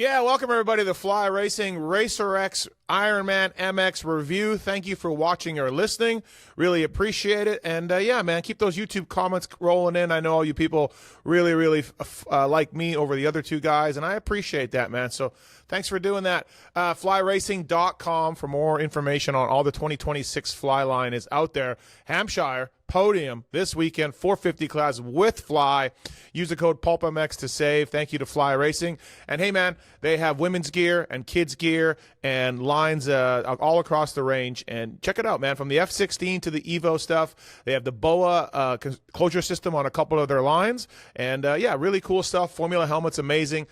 Yeah, welcome everybody to the Fly Racing Racer X Ironman MX review. Thank you for watching or listening. Really appreciate it. And yeah, man, keep those YouTube comments rolling in. I know all you people really like me over the other two guys, and I appreciate that, man. So thanks for doing that. Flyracing.com for more information on all the 2026 Fly line is out there. Hampshire podium this weekend, 450 class with Fly. Use the code PulpMX to save. Thank you to Fly Racing. And hey, man, they have women's gear and kids gear and lines all across the range. And check it out, man. From the F16 to the Evo stuff, they have the BOA closure system on a couple of their lines. And yeah, really cool stuff. Formula helmets, amazing.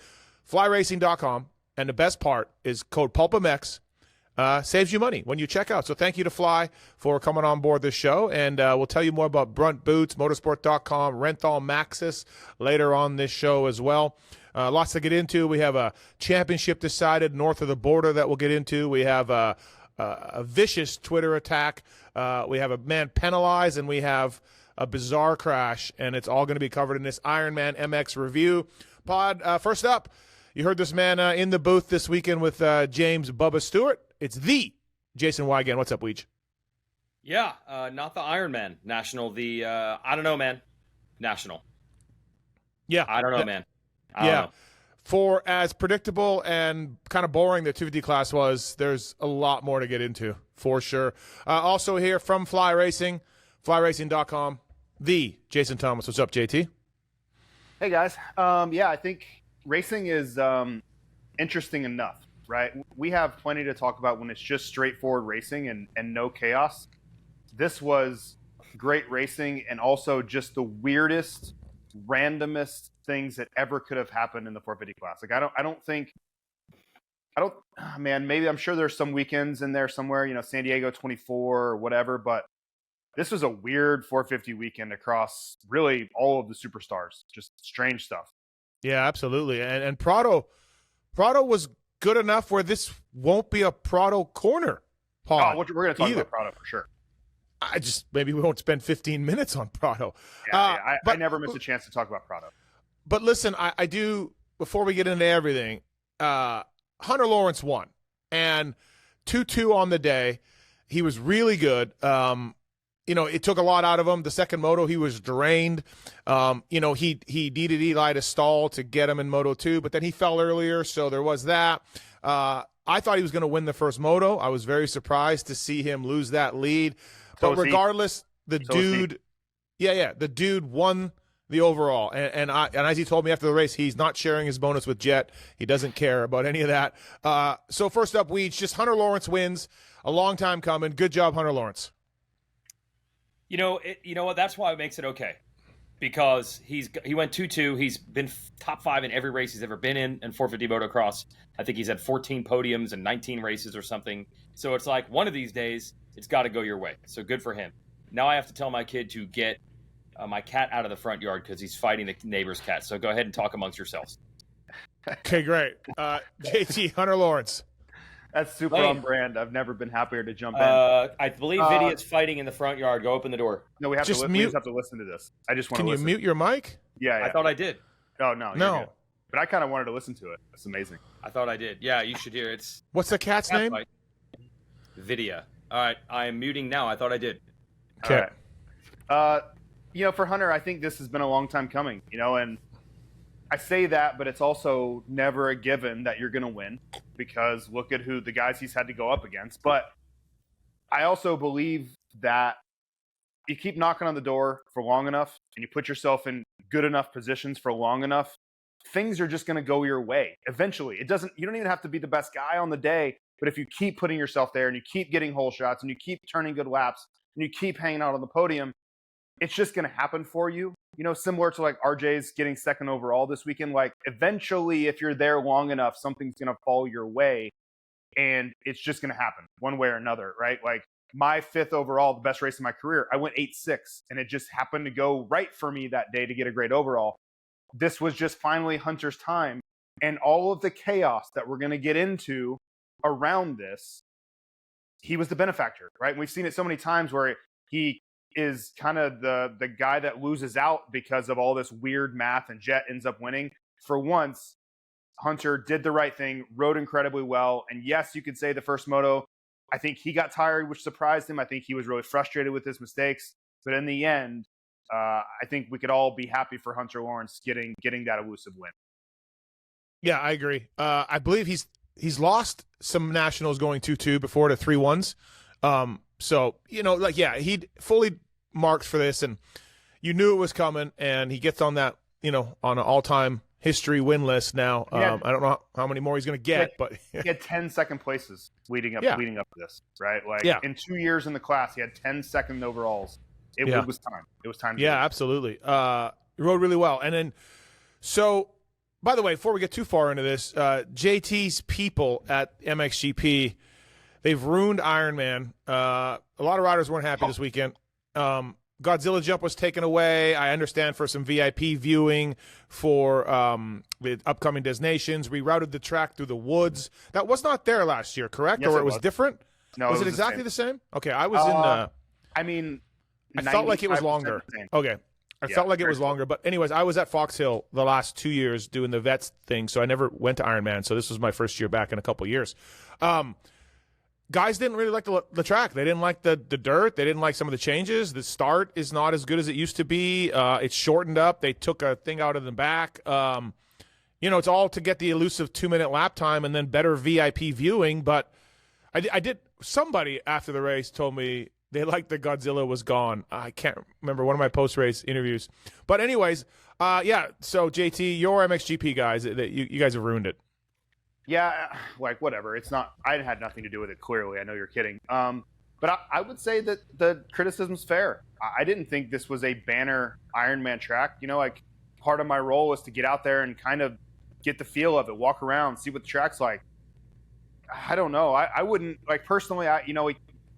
Flyracing.com. And the best part is code PulpMX. Saves you money when you check out. So thank you to Fly for coming on board this show. And we'll tell you more about Brunt Boots, motorsport.com, Renthal Maxxis later on this show as well. Lots to get into. We have a championship decided north of the border that we'll get into. We have a vicious Twitter attack. We have a man penalized, and we have a bizarre crash. And it's all going to be covered in this Ironman MX review pod. First up, you heard this man in the booth this weekend with James Bubba Stewart. It's the Jason Wygant. What's up, Weege? Yeah, not the Ironman National. The I don't know, man. National. Yeah, I don't know, man. I don't know. For as predictable and kind of boring the 250 class was, there's a lot more to get into for sure. Also here from Fly Racing, flyracing.com, the Jason Thomas. What's up, JT? Hey guys. Yeah, I think racing is interesting enough. Right, we have plenty to talk about when it's just straightforward racing and no chaos. This was great racing and also just the weirdest, randomest things that ever could have happened in the 450 class. Like man, maybe I'm sure there's some weekends in there somewhere, San Diego 24 or whatever, but this was a weird 450 weekend across really all of the superstars. Just strange stuff. Yeah, absolutely. And Prado was good enough where this won't be a Prado corner pod. We're going to talk about Prado for sure. Maybe we won't spend 15 minutes on Prado. I never miss a chance to talk about Prado. But listen, I do, before we get into everything, Hunter Lawrence won. And 2-2 on the day. He was really good. It took a lot out of him. The second moto, he was drained. He needed Eli to stall to get him in Moto 2, but then he fell earlier, so there was that. I thought he was going to win the first moto. I was very surprised to see him lose that lead. But regardless, the dude won the overall. And as he told me after the race, he's not sharing his bonus with Jet. He doesn't care about any of that. So first up, Weege, just Hunter Lawrence wins. A long time coming. Good job, Hunter Lawrence. You know what? That's why it makes it okay, because he went 2-2. He's been top 5 in every race he's ever been in 450 motocross. I think he's had 14 podiums and 19 races or something. So it's like one of these days it's got to go your way. So good for him. Now I have to tell my kid to get my cat out of the front yard because he's fighting the neighbor's cat. So go ahead and talk amongst yourselves. Okay, great. JT, Hunter Lawrence. That's super on brand. I've never been happier to jump in. I believe Vidia's fighting in the front yard. Go open the door. No, we have to listen to this. I just want to listen. Can you mute your mic? Yeah. I thought I did. Oh, no. But I kind of wanted to listen to it. It's amazing. I thought I did. Yeah, you should hear it. What's the cat's name? Fight. Vidia. All right, I am muting now. I thought I did. Okay. All right. For Hunter, I think this has been a long time coming, and I say that, but it's also never a given that you're going to win, because look at the guys he's had to go up against. But I also believe that you keep knocking on the door for long enough and you put yourself in good enough positions for long enough, things are just going to go your way. Eventually, you don't even have to be the best guy on the day, but if you keep putting yourself there and you keep getting hole shots and you keep turning good laps and you keep hanging out on the podium, it's just going to happen for you. Similar to like RJ's getting second overall this weekend. Like eventually, if you're there long enough, something's going to fall your way and it's just going to happen one way or another, right? Like my 5th overall, the best race of my career, I went 8-6 and it just happened to go right for me that day to get a great overall. This was just finally Hunter's time, and all of the chaos that we're going to get into around this, he was the benefactor, right? And we've seen it so many times where he is kind of the guy that loses out because of all this weird math and Jet ends up winning. For once, Hunter did the right thing, rode incredibly well. And yes, you could say the first moto, I think he got tired, which surprised him. I think he was really frustrated with his mistakes. But in the end, I think we could all be happy for Hunter Lawrence getting that elusive win. Yeah, I agree. I believe he's lost some nationals going 2-2 before to 3-1s. So, he fully marked for this, and you knew it was coming, and he gets on that, on an all-time history win list now. I don't know how many more he's going to get, but he had 10 second places leading up to this, right? In 2 years in the class, he had 10 second overalls. It was time. It was time. Absolutely. He rode really well. And then, so, by the way, before we get too far into this, JT's people at MXGP, they've ruined Ironman. A lot of riders weren't happy this weekend. Godzilla Jump was taken away. I understand for some VIP viewing for the upcoming Destinations. Rerouted the track through the woods. That was not there last year, correct? Yes, or it was different? No, was it exactly the same? Okay, I was I felt like it was longer. Okay. I felt like it was longer. But anyways, I was at Fox Hill the last 2 years doing the vets thing, so I never went to Ironman. So this was my first year back in a couple of years. Guys didn't really like the track. They didn't like the dirt. They didn't like some of the changes. The start is not as good as it used to be. It's shortened up. They took a thing out of the back. It's all to get the elusive 2-minute lap time and then better VIP viewing. But I did. Somebody after the race told me they liked that Godzilla was gone. I can't remember one of my post-race interviews. But anyways, so JT, your MXGP guys, you guys have ruined it. Yeah, whatever. It's not. I had nothing to do with it. Clearly, I know you're kidding. But I would say that the criticism's fair. I didn't think this was a banner Ironman track. Part of my role is to get out there and kind of get the feel of it, walk around, see what the track's like. I don't know. I wouldn't personally.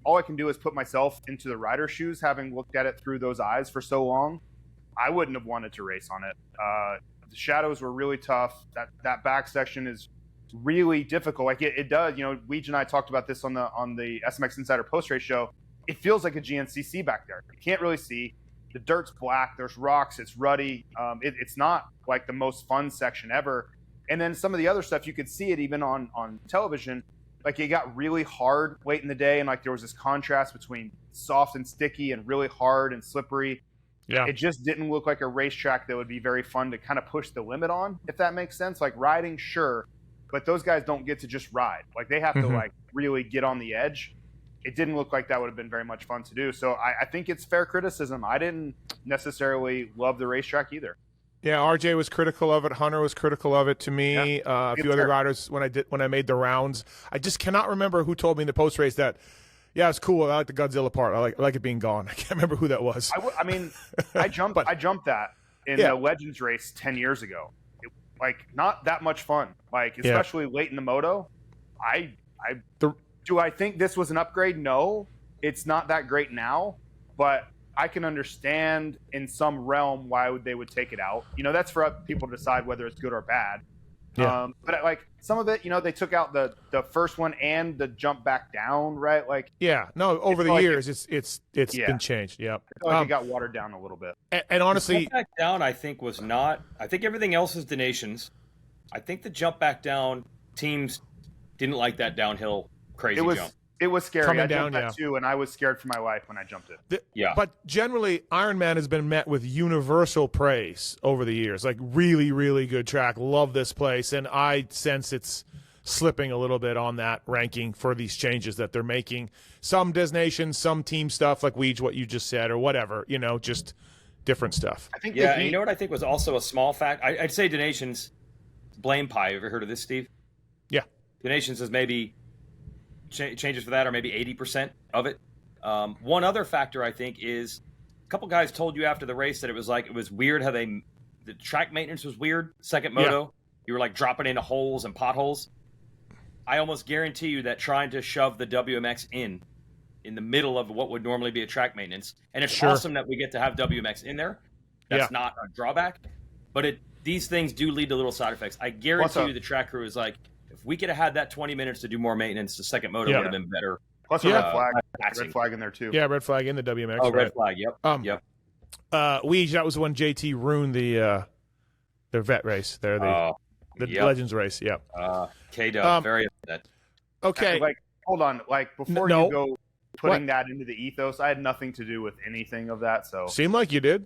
All I can do is put myself into the rider's shoes, having looked at it through those eyes for so long. I wouldn't have wanted to race on it. The shadows were really tough. That back section is really difficult. It does. Weege and I talked about this on the SMX Insider post-race show. It feels like a GNCC back there. You can't really see. The dirt's black. There's rocks. It's ruddy. It's not like the most fun section ever. And then some of the other stuff, you could see it even on television. It got really hard late in the day, and there was this contrast between soft and sticky and really hard and slippery. Yeah. It just didn't look like a racetrack that would be very fun to kind of push the limit on, if that makes sense. Riding, sure, but those guys don't get to just ride. They have to really get on the edge. It didn't look like that would have been very much fun to do. So I think it's fair criticism. I didn't necessarily love the racetrack either. Yeah, RJ was critical of it. Hunter was critical of it to me. A few other riders when I made the rounds. I just cannot remember who told me in the post race that. Yeah, it's cool. I like the Godzilla part. I like it being gone. I can't remember who that was. I jumped. I jumped that in the Legends race 10 years ago. Not that much fun. Especially late in the moto. Do I think this was an upgrade? No, it's not that great now. But I can understand in some realm why they would take it out. That's for people to decide whether it's good or bad. Yeah. But some of it, they took out the first one and the jump back down, right? Over the years, it's been changed. Yeah, it got watered down a little bit. And honestly, the jump back down, I think was not. I think everything else is Donations. I think the jump back down teams didn't like that downhill crazy jump. It was scary. Coming I jumped down, that too, and I was scared for my life when I jumped it. But generally, Ironman has been met with universal praise over the years. Really, really good track. Love this place. And I sense it's slipping a little bit on that ranking for these changes that they're making. Some Destinations, some team stuff like Weege, what you just said, or whatever, just different stuff. I think and you know what I think was also a small fact? I'd say Donations, blame pie. Ever heard of this, Steve? Yeah. Donations is maybe changes for that are maybe 80% of it. One other factor I think is a couple guys told you after the race that it was weird how the track maintenance was weird. Second moto, you were dropping into holes and potholes. I almost guarantee you that trying to shove the WMX in the middle of what would normally be a track maintenance, and it's awesome that we get to have WMX in there. That's not a drawback, but these things do lead to little side effects. I guarantee you the track crew is if we could have had that 20 minutes to do more maintenance, the second moto would have been better. Plus a red flag in there too. Yeah, red flag in the WMX. Oh, red flag. Yep. Yep. Weege, that was when JT ruined the vet race. The Yep. Legends race, yeah. K-Dub, very upset. Okay. Like, hold on. Like, before No. you go putting that into the ethos, I had nothing to do with anything of that. So Seemed like you did.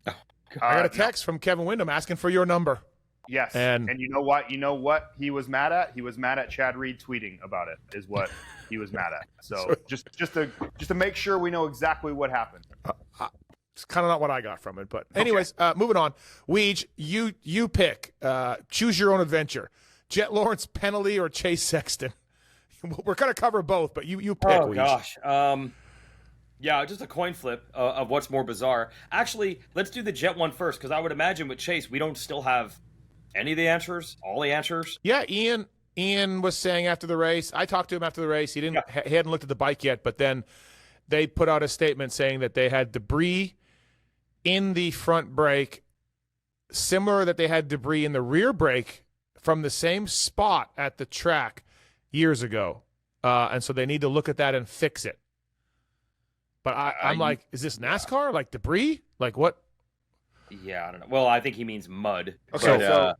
I got a text from Kevin Windham asking for your number. Yes. And you know what? You know what he was mad at? He was mad at Chad Reed tweeting about it. Is what he was mad at. So just to make sure we know exactly what happened. It's kind of not what I got from it, but anyways, moving on. Weege, you pick. Choose your own adventure. Jet Lawrence penalty or Chase Sexton. We're gonna cover both, but you pick. Oh Weege. gosh. Yeah, just a coin flip of what's more bizarre. Actually, let's do the Jet one first, because I would imagine with Chase, we don't still have any of the answers, all the answers. Yeah, Ian was saying after the race. I talked to him after the race. He didn't. He hadn't looked at the bike yet, but then they put out a statement saying that they had debris in the front brake, similar that they had debris in the rear brake from the same spot at the track years ago, and so they need to look at that and fix it. But I'm like, is this NASCAR? Like debris? Like what? Yeah, I don't know. Well, I think he means mud. Okay, but,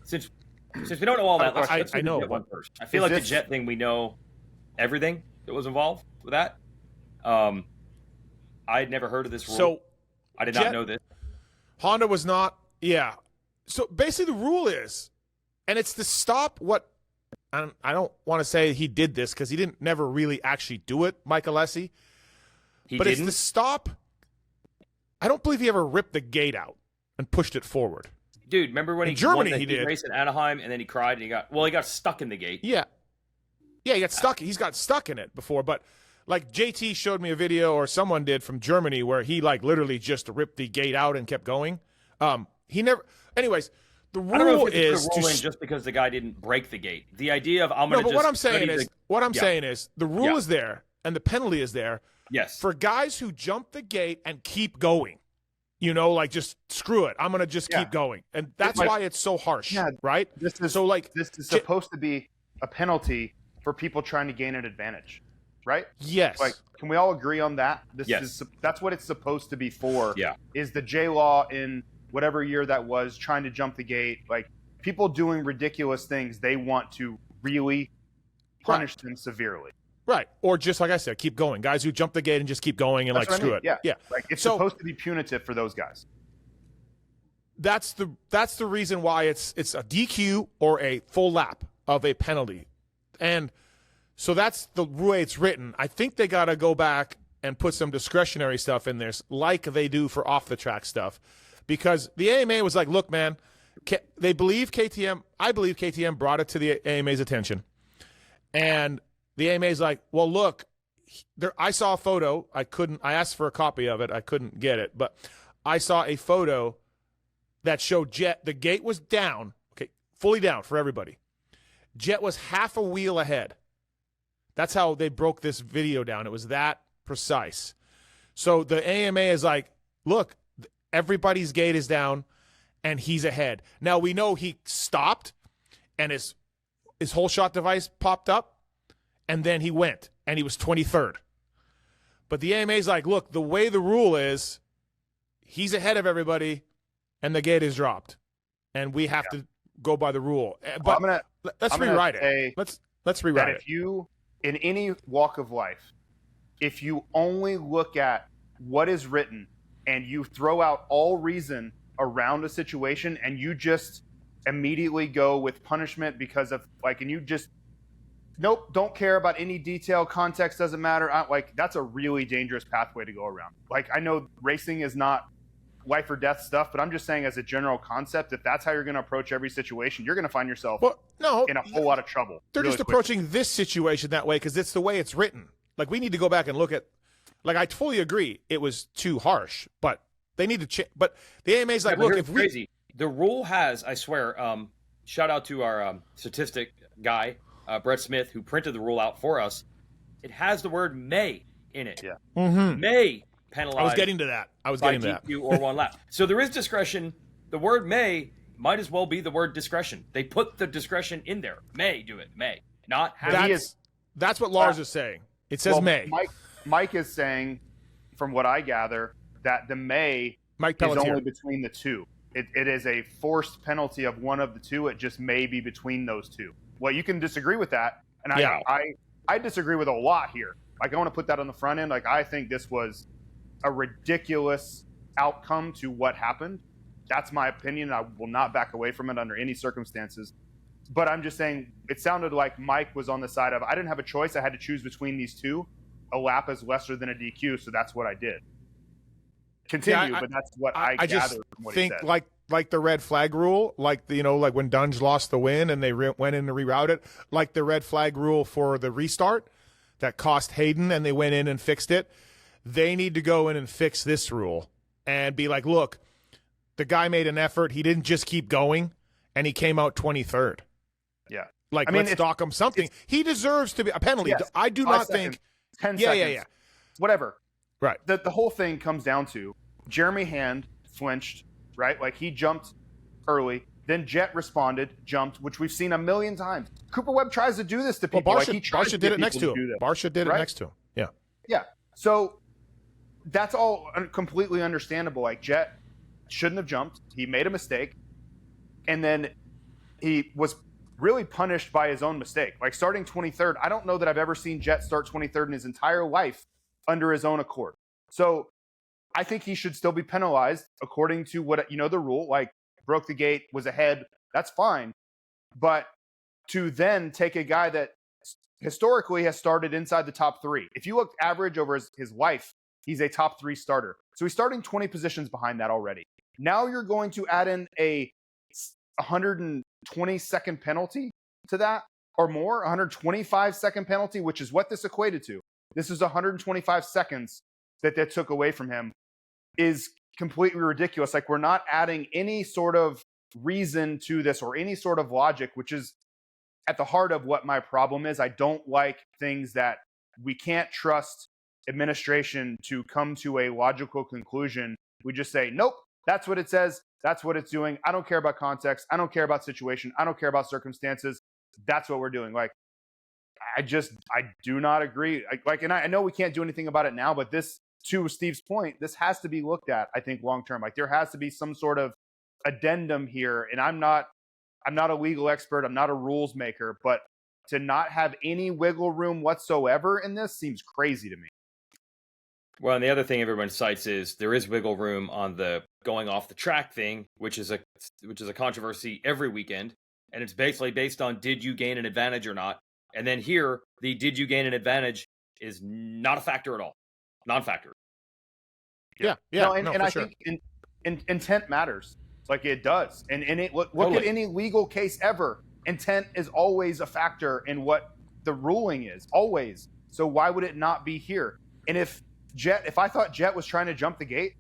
since we don't know all that, let's do I know the Jet one first. I feel like the Jet thing, we know everything that was involved with that. I had never heard of this rule. So I did not know this. Honda was not. Yeah. So basically, the rule is, and it's to stop what. I don't want to say he did this because he didn't never really actually do it, Mike Alessi. But didn't? it's to stop. I don't believe he ever ripped the gate out and pushed it forward. Dude, remember when In he Germany, won he the did. race in Anaheim and then he cried and he got stuck in the gate. Yeah. Yeah, he got stuck. He's got stuck in it before, but like JT showed me a video, or someone did from Germany, where he like literally just ripped the gate out and kept going. He never. Anyways, the I don't know rule if it's is a rule in just because the guy didn't break the gate. The idea of I'm no, going to but just what I'm saying is the rule Yeah. is there and the penalty is there. Yes. For guys who jump the gate and keep going. You know, like just screw it. I'm gonna just keep going, and that's why it's so harsh, right? This is supposed to be a penalty for people trying to gain an advantage, right? Yes. Like, can we all agree on that? That's what it's supposed to be for. Yeah. Is the J Law in whatever year that was trying to jump the gate? Like people doing ridiculous things, they want to really punish them severely. Right. Or just like I said, keep going. Guys who jump the gate and just keep going and screw it. Yeah. Yeah. Like it's supposed to be punitive for those guys. That's the reason why it's a DQ or a full lap of a penalty. And so that's the way it's written. I think they got to go back and put some discretionary stuff in there like they do for off the track stuff, because the AMA was like, look, man, they believe KTM. I believe KTM brought it to the AMA's attention. And the AMA is like, well, look, I saw a photo. I asked for a copy of it. I couldn't get it, but I saw a photo that showed Jet. The gate was down, okay, fully down for everybody. Jet was half a wheel ahead. That's how they broke this video down. It was that precise. So the AMA is like, look, everybody's gate is down, and he's ahead. Now we know he stopped, and his whole shot device popped up. And then he went, and he was 23rd. But the AMA is like, look, the way the rule is, he's ahead of everybody, and the gate is dropped, and we have to go by the rule. But let's rewrite it. Let's rewrite it. If you, in any walk of life, if you only look at what is written and you throw out all reason around a situation, and you just immediately go with punishment because of and you just nope, don't care about any detail, context doesn't matter. That's a really dangerous pathway to go around. I know racing is not life or death stuff, but I'm just saying as a general concept, if that's how you're going to approach every situation, you're going to find yourself in a whole lot of trouble. They're just approaching this situation that way because it's the way it's written. We need to go back and look at, I fully agree it was too harsh, but they need to change. But the AMA is like, look, if crazy. The rule has, I swear, shout out to our statistic guy, Brett Smith, who printed the rule out for us. It has the word may in it. Yeah. Mm-hmm. May penalize. I was getting to that. By DQ or one lap. So there is discretion. The word may might as well be the word discretion. They put the discretion in there. May do it. May. Not have That's what Lars is saying. It says may. Mike is saying, from what I gather, that the may is only between the two. It is a forced penalty of one of the two. It just may be between those two. Well, you can disagree with that, and I disagree with a lot here. Like, I want to put that on the front end. Like, I think this was a ridiculous outcome to what happened. That's my opinion. I will not back away from it under any circumstances. But I'm just saying, it sounded like Mike was on the side of, I didn't have a choice. I had to choose between these two. A lap is lesser than a DQ, so that's what I did. Continue, but that's what I gathered from what he said. Like the red flag rule, like like when Dunge lost the win and they went in to reroute it, like the red flag rule for the restart that cost Hayden and they went in and fixed it. They need to go in and fix this rule and be like, look, the guy made an effort. He didn't just keep going, and he came out 23rd. Yeah. Like, let's dock him something. He deserves to be a penalty. Yes, I do not think 10 seconds. Yeah. Whatever. Right. The whole thing comes down to Jeremy Hand flinched, right? Like, he jumped early. Then Jet responded, jumped, which we've seen a million times. Cooper Webb tries to do this to people. Well, Barsha did it next to him. Barsha did it next to him. Yeah. Yeah. So that's all completely understandable. Like, Jet shouldn't have jumped. He made a mistake. And then he was really punished by his own mistake. Like, starting 23rd, I don't know that I've ever seen Jet start 23rd in his entire life under his own accord. So I think he should still be penalized according to what, the rule. Like, broke the gate, was ahead, that's fine. But to then take a guy that historically has started inside the top three. If you look average over his life, he's a top three starter. So he's starting 20 positions behind that already. Now you're going to add in a 120-second penalty to that, or more, 125-second penalty, which is what this equated to. This is 125 seconds that they took away from him, is completely ridiculous. Like, we're not adding any sort of reason to this or any sort of logic, which is at the heart of what my problem is. I don't like things that we can't trust administration to come to a logical conclusion. We just say, nope, that's what it says. That's what it's doing. I don't care about context. I don't care about situation. I don't care about circumstances. That's what we're doing. Like, I do not agree. And I know we can't do anything about it now, but this, to Steve's point, this has to be looked at, I think, long term. Like, there has to be some sort of addendum here. And I'm not a legal expert. I'm not a rules maker, but to not have any wiggle room whatsoever in this seems crazy to me. Well, and the other thing everyone cites is there is wiggle room on the going off the track thing, which is a controversy every weekend. And it's basically based on, did you gain an advantage or not? And then here, the did you gain an advantage is not a factor at all. Non-factor. Yeah. I sure. think intent matters. Like, it does. And look Totally. at any legal case ever. Intent is always a factor in what the ruling is. Always. So why would it not be here? And if I thought Jet was trying to jump the gate,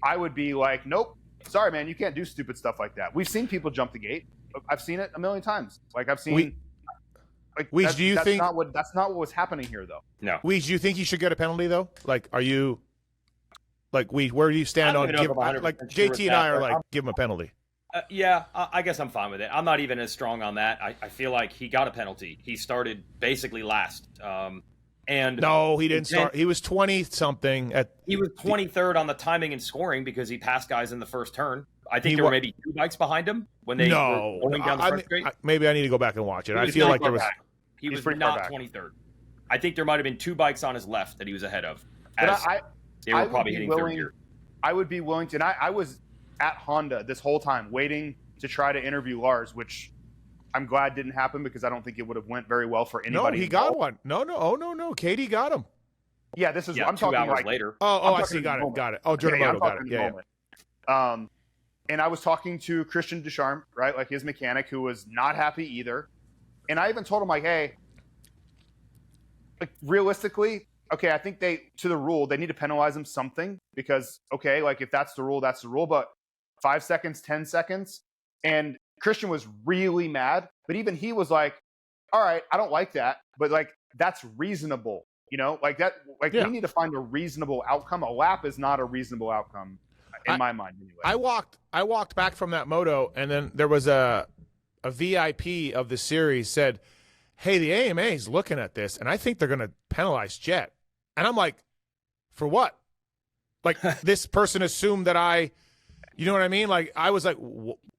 I would be like, nope. Sorry, man, you can't do stupid stuff like that. We've seen people jump the gate. I've seen it a million times. Like, I've seen. Weege, do you think that's not what was happening here, though? No. Weege, do you think he should get a penalty though? Like, are you like Weege? Where do you stand on? Like, JT and I are like, give him a penalty. Yeah, I guess I'm fine with it. I'm not even as strong on that. I feel like he got a penalty. He started basically last. And no, he didn't start. He was 20-something. He was 23rd on the timing and scoring because he passed guys in the first turn. I think there were maybe 2 bikes behind him when they were going down the front straight. Maybe I need to go back and watch it. I feel like there was. He was not 23rd. I think there might have been 2 bikes on his left that he was ahead of. They were probably hitting third gear. I would be willing to. And I was at Honda this whole time waiting to try to interview Lars, which I'm glad didn't happen because I don't think it would have went very well for anybody. No, he got one. No. Katie got him. Yeah, this is. Yeah, I'm 2 talking hours like later. Oh, I see. Got it. Oh, Jordan Moto got it. Yeah. And I was talking to Christian Ducharme, right, like his mechanic, who was not happy either. And I even told him, like, hey, like, realistically, okay, I think to the rule, they need to penalize him something because, okay, like, if that's the rule, that's the rule. But 5 seconds, 10 seconds. And Christian was really mad. But even he was like, all right, I don't like that. But, like, that's reasonable. Like that, like, we need to find a reasonable outcome. A lap is not a reasonable outcome in my mind, anyway. I walked back from that moto, and then there was a VIP of the series said, hey, the AMA is looking at this, and I think they're going to penalize Jet. And I'm like, for what? Like, this person assumed that I You know what I mean? Like, I was like,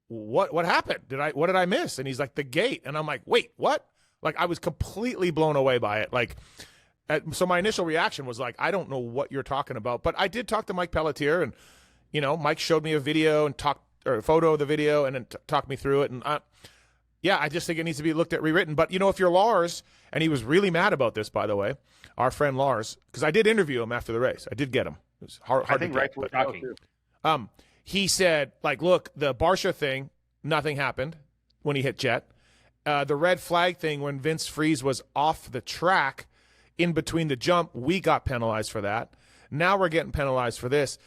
what happened? What did I miss? And he's like, the gate. And I'm like, wait, what? Like, I was completely blown away by it. Like, so my initial reaction was like, I don't know what you're talking about. But I did talk to Mike Pelletier, and, you know, Mike showed me a video and a photo of the video and then talked me through it. And yeah, I just think it needs to be looked at, rewritten. But, you know, if you're Lars, and he was really mad about this, by the way, our friend Lars, because I did interview him after the race. I did get him. It was hard I think to right get, too. He said, like, look, the Barsha thing, nothing happened when he hit Jet. The red flag thing, when Vince Freeze was off the track in between the jump, we got penalized for that. Now we're getting penalized for this.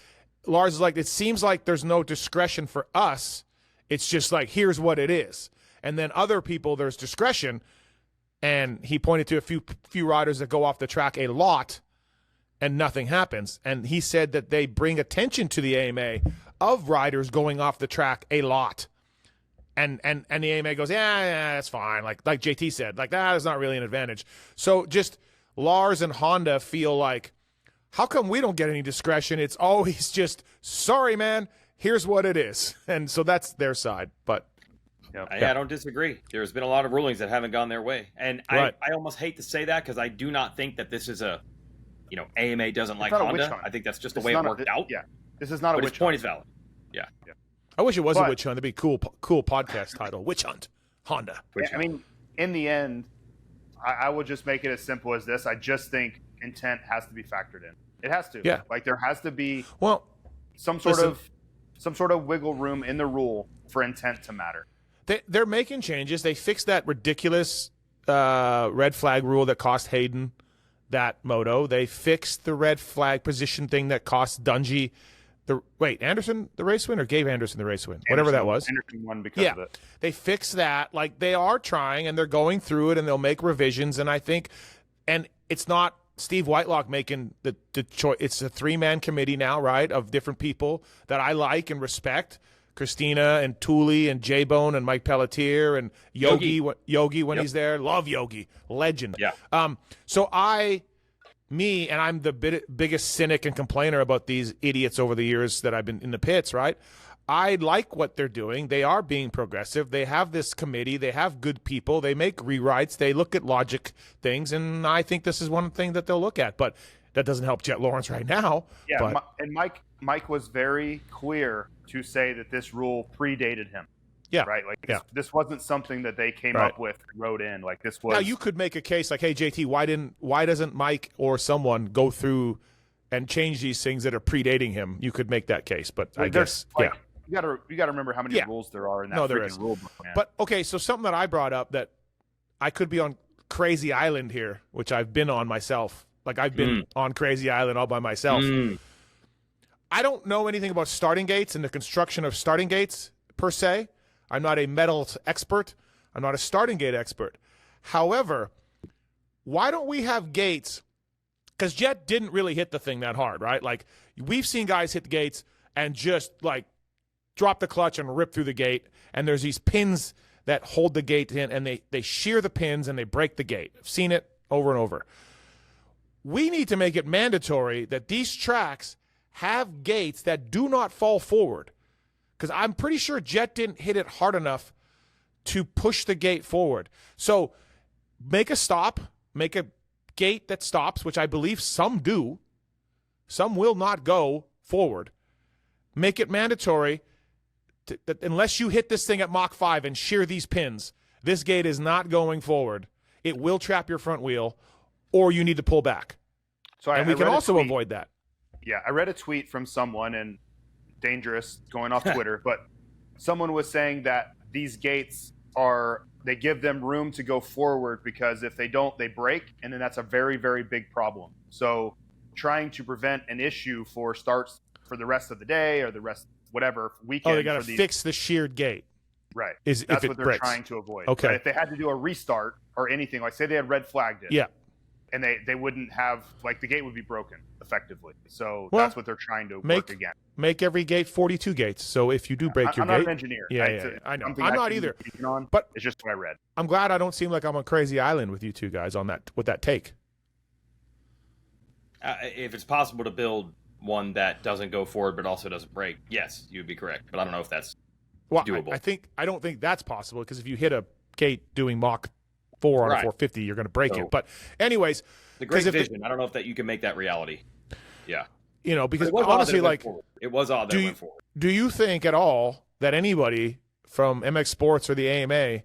Lars is like, it seems like there's no discretion for us. It's just like, here's what it is. And then other people, there's discretion. And he pointed to a few riders that go off the track a lot and nothing happens. And he said that they bring attention to the AMA of riders going off the track a lot. And the AMA goes, yeah, that's fine. Like JT said, like, that's not really an advantage. So just Lars and Honda feel like, how come we don't get any discretion? It's always just, sorry, man, here's what it is. And so that's their side. But I don't disagree. There's been a lot of rulings that haven't gone their way. And right. I almost hate to say that, because I do not think that this is a, you know, AMA doesn't like not a Honda. witch hunt. I think that's just the way it worked out. Yeah. This is not a But witch his point hunt. is valid. Yeah. I wish it was a witch hunt. That'd be a cool podcast title. Witch Hunt, Honda. I mean, in the end, I will just make it as simple as this. I just think intent has to be factored in. It has to. Yeah. Like, there has to be some sort listen, of wiggle room in the rule for intent to matter. They're making changes. They fixed that ridiculous red flag rule that cost Hayden that moto. They fixed the red flag position thing that cost Dungey Anderson the race win, or gave Anderson the race win? Whatever that was. Anderson won because of it. They fixed that. Like, they are trying, and they're going through it, and they'll make revisions. And I think, and it's not Steve Whitelock making the choice. It's a 3-man committee now, right, of different people that I like and respect. Christina and Tooley and J-Bone and Mike Pelletier and Yogi when he's there. Love Yogi. Legend. Yeah. So and I'm the biggest cynic and complainer about these idiots over the years that I've been in the pits, right? I like what they're doing. They are being progressive. They have this committee. They have good people. They make rewrites. They look at logic things, and I think this is one thing that they'll look at. But that doesn't help Jet Lawrence right now. Yeah, and Mike was very clear to say that this rule predated him. Yeah. Right? Like, this wasn't something that they came up with and wrote in. Like, this was... Now, you could make a case like, hey, JT, why doesn't Mike or someone go through and change these things that are predating him? You could make that case, but I guess, like, you got to remember how many rules there are in that freaking rule book, man. But, okay, so something that I brought up that I could be on Crazy Island here, which I've been on myself. Like, I've been on Crazy Island all by myself. I don't know anything about starting gates and the construction of starting gates, per se. I'm not a metals expert. I'm not a starting gate expert. However, why don't we have gates? Because Jet didn't really hit the thing that hard, right? Like, we've seen guys hit the gates and just, like, drop the clutch and rip through the gate. And there's these pins that hold the gate in, and they shear the pins and they break the gate. I've seen it over and over. We need to make it mandatory that these tracks have gates that do not fall forward. Because I'm pretty sure Jet didn't hit it hard enough to push the gate forward. So make a stop, make a gate that stops, which I believe some do. Some will not go forward. Make it mandatory that unless you hit this thing at Mach 5 and shear these pins, this gate is not going forward. It will trap your front wheel, or you need to pull back. So we can also avoid that. Yeah, I read a tweet from someone, and dangerous going off Twitter, but someone was saying that these gates they give them room to go forward, because if they don't, they break, and then that's a very, very big problem. So trying to prevent an issue for starts for the rest of the day or the rest, whatever, weekend. Oh, they got to fix the sheared gate. Right. That's what they're trying to avoid. Okay. But if they had to do a restart or anything, like say they had red flagged it. Yeah. And they wouldn't have, like, the gate would be broken effectively. So that's what they're trying to work against. Make every gate 42 gates. So if you do break your gate. I'm not an engineer. I know. I'm not either. But it's just what I read. I'm glad I don't seem like I'm on Crazy Island with you two guys on that, with that take. If it's possible to build one that doesn't go forward but also doesn't break, yes, you'd be correct. But I don't know if that's doable. I don't think that's possible, because if you hit a gate doing Mach 4 on a 450, you're going to break it. But anyways, the great vision. I don't know if that you can make that reality. Yeah. Because honestly, it was odd that it went forward. Do you think at all that anybody from MX Sports or the AMA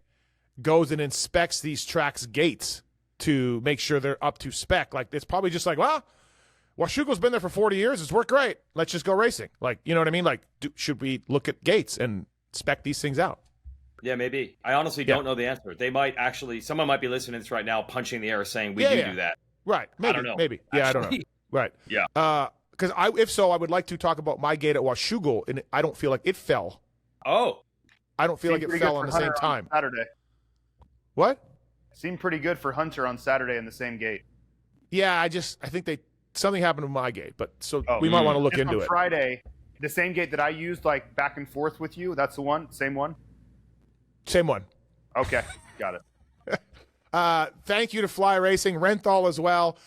goes and inspects these tracks' gates to make sure they're up to spec? Like, it's probably just like, well, Washugo's been there for 40 years. It's worked great. Let's just go racing. Like, you know what I mean? Like, should we look at gates and spec these things out? Yeah, maybe. I honestly don't know the answer. They might actually, someone might be listening to this right now, punching the air, saying we do that. Right. Maybe. I don't know. Maybe. Yeah, actually. I don't know. Right. Yeah. Because if so, I would like to talk about my gate at Washugo, and I don't feel like it fell. Oh. I don't feel like it fell on the same time. Saturday. What? Seemed pretty good for Hunter on Saturday in the same gate. Yeah, I think something happened with my gate, but we might want to look into it. Friday, the same gate that I used, like back and forth with you. That's the one. Same one. Same one. Okay, got it. Thank you to Fly Racing, Renthal as well.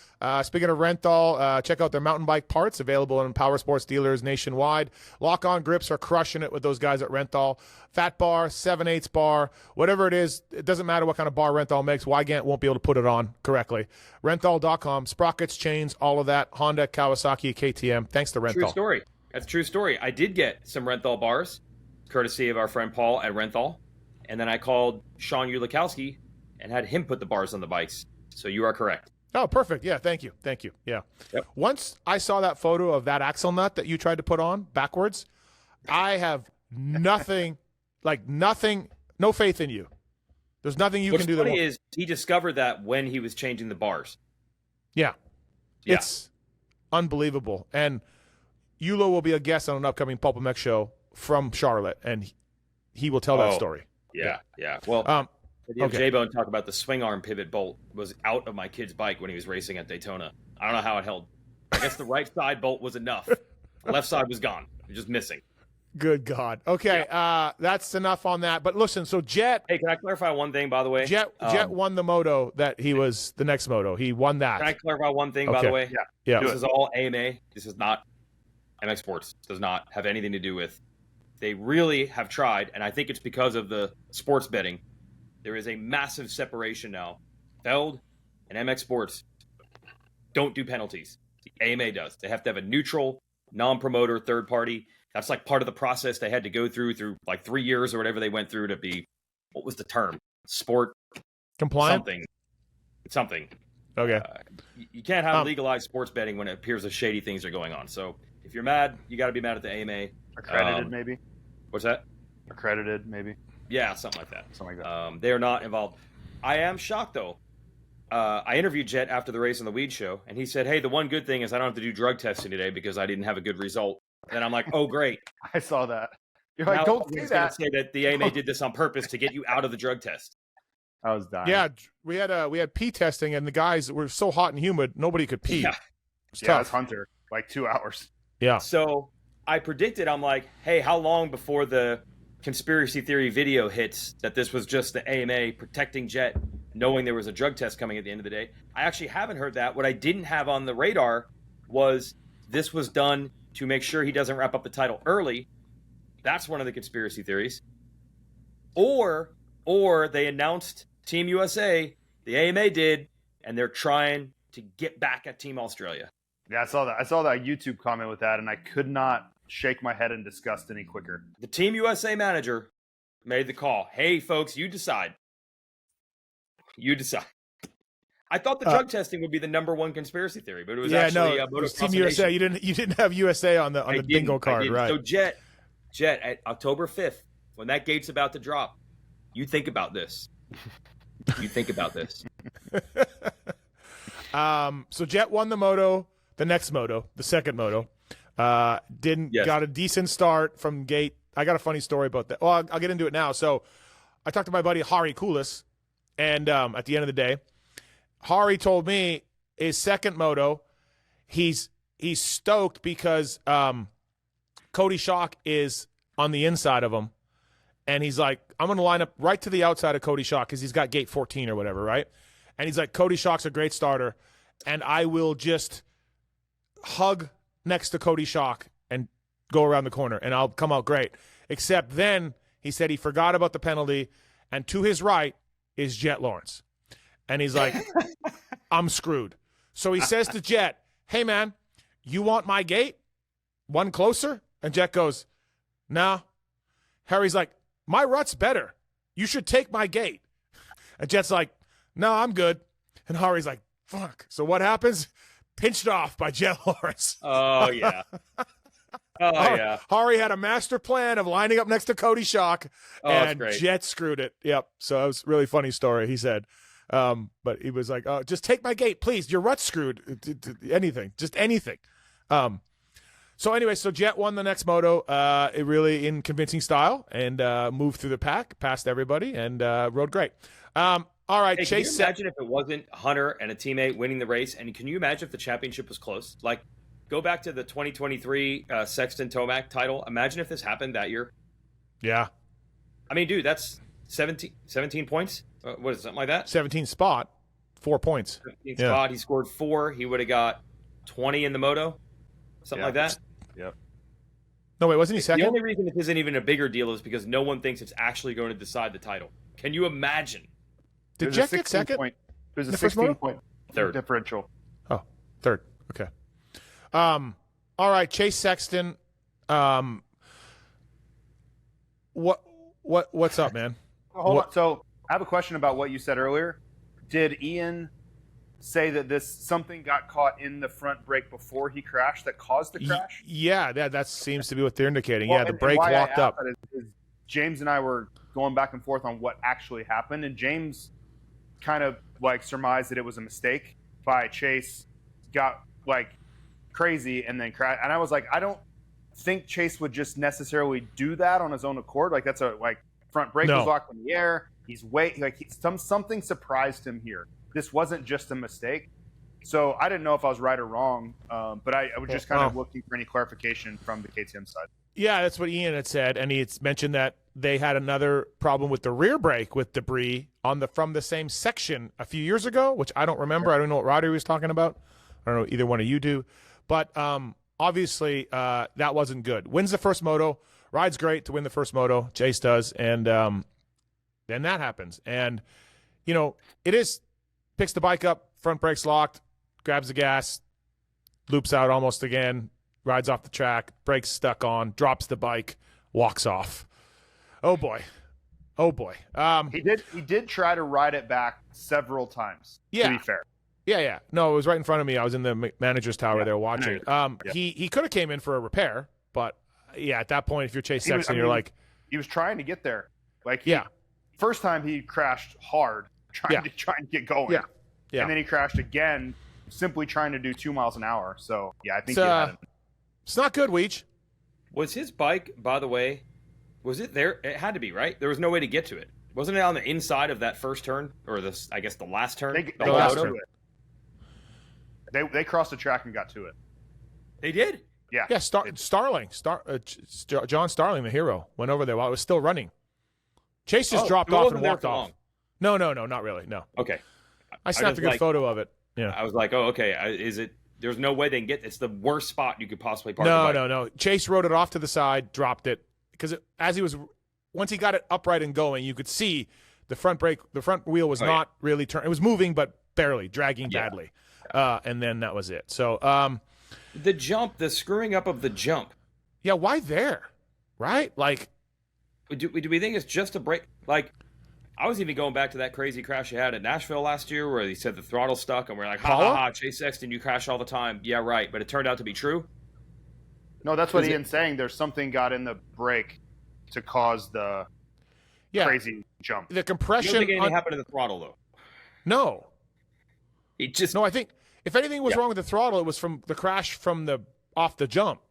Speaking of Renthal, check out their mountain bike parts available in power sports dealers nationwide. Lock-on grips are crushing it with those guys at Renthal. Fat bar, 7/8 bar, whatever it is, it doesn't matter what kind of bar Renthal makes. Wygant won't be able to put it on correctly. Renthal.com, sprockets, chains, all of that. Honda, Kawasaki, KTM. Thanks to Renthal. True story. That's a true story. I did get some Renthal bars, courtesy of our friend Paul at Renthal. And then I called Sean Ulikowski and had him put the bars on the bikes. So you are correct. Oh, perfect. Yeah, thank you. Thank you. Yeah. Yep. Once I saw that photo of that axle nut that you tried to put on backwards, I have nothing, no faith in you. There's nothing you can do. What's funny is he discovered that when he was changing the bars. Yeah. It's unbelievable. And Yulo will be a guest on an upcoming Pulp MX show from Charlotte, and he will tell that story. Yeah. Well, J-Bone talk about the swing arm pivot bolt was out of my kid's bike when he was racing at Daytona. I don't know how it held. I guess the right side bolt was enough. The left side was gone. It was just missing. Good God. Okay, that's enough on that. But listen, so Jet... Hey, can I clarify one thing, by the way? Jet won the moto that he was the next moto. He won that. Can I clarify one thing, by the way? Yeah. This is all AMA. This is not MX Sports. Does not have anything to do with... They really have tried, and I think it's because of the sports betting. There is a massive separation now. Feld and MX Sports don't do penalties. The AMA does. They have to have a neutral, non-promoter third party. That's like part of the process they had to go through like 3 years or whatever they went through to be, what was the term? Sport compliant? Something. Okay. You can't have legalized sports betting when it appears that shady things are going on. So if you're mad, you got to be mad at the AMA. Accredited, maybe. What's that? Accredited, maybe. Yeah, something like that. They are not involved. I am shocked, though. I interviewed Jet after the race on the Weed Show, and he said, hey, the one good thing is I don't have to do drug testing today because I didn't have a good result. And I'm like, oh, great. I saw that. You're like, don't do that. Say that the AMA did this on purpose to get you out of the drug test. I was dying. Yeah, we had pee testing, and the guys were so hot and humid, nobody could pee. Yeah, it's tough. Hunter, like 2 hours. Yeah. So I predicted, I'm like, hey, how long before the conspiracy theory video hits that this was just the AMA protecting Jet, knowing there was a drug test coming at the end of the day? I actually haven't heard that. What I didn't have on the radar was this was done to make sure he doesn't wrap up the title early. That's one of the conspiracy theories. Or they announced Team USA, the AMA did, and they're trying to get back at Team Australia. Yeah, I saw that. I saw that YouTube comment with that, and I could not shake my head in disgust any quicker. The Team USA manager made the call. Hey, folks, you decide. You decide. I thought the drug testing would be the number one conspiracy theory, but it was actually it was Team USA. You didn't have USA on the bingo card, right? So Jet, at October 5th, when that gate's about to drop, you think about this. You think about this. So Jet won the moto, the next moto, the second moto. Got a decent start from gate. I got a funny story about that. Well, I'll get into it now. So I talked to my buddy Hari Koulis, and at the end of the day, Hari told me his second moto, he's stoked because Cody Schock is on the inside of him, and he's like, I'm going to line up right to the outside of Cody Schock because he's got gate 14 or whatever, right? And he's like, Cody Schock's a great starter, and I will just next to Cody Schock and go around the corner, and I'll come out great. Except then he said he forgot about the penalty, and to his right is Jet Lawrence. And he's like, I'm screwed. So he says to Jet, hey, man, you want my gate? One closer? And Jet goes, no. Harry's like, my rut's better. You should take my gate. And Jet's like, no, I'm good. And Harry's like, fuck. So what happens? Pinched off by Jet Lawrence. Oh, yeah. Yeah. Hari had a master plan of lining up next to Cody Schock, and Jet screwed it. Yep. So it was a really funny story, he said. But he was like, just take my gate, please. Your rut's screwed. Anything. Just anything. So anyway, so Jet won the next moto really in convincing style and moved through the pack, passed everybody, and rode great. All right, hey, Chase. Can you imagine if it wasn't Hunter and a teammate winning the race? And can you imagine if the championship was close? Like, go back to the 2023 Sexton Tomac title. Imagine if this happened that year. Yeah. I mean, dude, that's 17 points. What is it, something like that? 17 spot, 4 points. 17 spot. He scored 4. He would have got 20 in the moto, something like that. Yep. No, wait, wasn't he second? The only reason this isn't even a bigger deal is because no one thinks it's actually going to decide the title. Can you imagine? Did Jet get second? There's a 16-point third differential. Oh, third. Okay. All right, Chase Sexton. What's up, man? Hold on. So I have a question about what you said earlier. Did Ian say that something got caught in the front brake before he crashed that caused the crash? Yeah, that seems to be what they're indicating. Well, the brake locked up. Is James and I were going back and forth on what actually happened, and James kind of like surmised that it was a mistake by Chase, got like crazy and then crashed. And I was like, I don't think Chase would just necessarily do that on his own accord. Like that's front brake was locked in the air. He's something surprised him here. This wasn't just a mistake. So I didn't know if I was right or wrong, but I was just kind of looking for any clarification from the KTM side. Yeah, that's what Ian had said, and he had mentioned that they had another problem with the rear brake with debris from the same section a few years ago, which I don't remember. I don't know what Roddy was talking about. I don't know either one of you do, but obviously that wasn't good. Wins the first moto, rides great to win the first moto. Chase does, and then that happens, and picks the bike up, front brake's locked, grabs the gas, loops out almost again, rides off the track, brakes stuck on, drops the bike, walks off. Oh boy. He did try to ride it back several times, to be fair. Yeah. No, it was right in front of me. I was in the manager's tower there watching. He could have came in for a repair, but at that point, if you're Chase Sexton, you're like... He was trying to get there. First time he crashed hard, trying to get going. Yeah. And then he crashed again, simply trying to do 2 miles an hour. So, I think he had it. It's not good, Weege. Was his bike, by the way, was it there? It had to be, right? There was no way to get to it. Wasn't it on the inside of that first turn? Or the last turn? The last turn. They crossed the track and got to it. They did? Yeah. Yeah, Starling, John Starling, the hero, went over there while it was still running. Chase just dropped off and walked off. No, not really. No. Okay. I snapped a good photo of it. Yeah. I was like, oh, okay. Is it? There's no way they can get. It's the worst spot you could possibly park. No. Chase rode it off to the side, dropped it because once he got it upright and going, you could see the front wheel was not really turning. It was moving, but barely, dragging badly. And then that was it. So the screwing up of the jump. Yeah, why there? Right? Like, do we think it's just a break? Like, I was even going back to that crazy crash you had at Nashville last year where he said the throttle stuck, and we're like, ha, Chase Sexton, you crash all the time. Yeah, right. But it turned out to be true. No, that's what Ian's saying. There's something got in the brake to cause the crazy jump. The compression. You don't think anything happened to the throttle, though? No. No, I think if anything was wrong with the throttle, it was from the crash off the jump,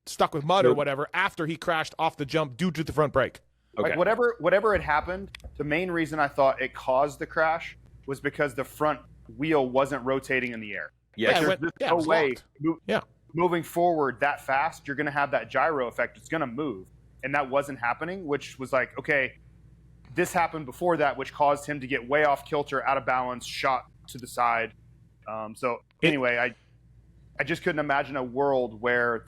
stuck with mud or whatever after he crashed off the jump due to the front brake. Okay. Like whatever had happened, the main reason I thought it caused the crash was because the front wheel wasn't rotating in the air. Yeah, there's no way moving forward that fast, you're going to have that gyro effect. It's going to move. And that wasn't happening, which was like, okay, this happened before that, which caused him to get way off kilter, out of balance, shot to the side. I I just couldn't imagine a world where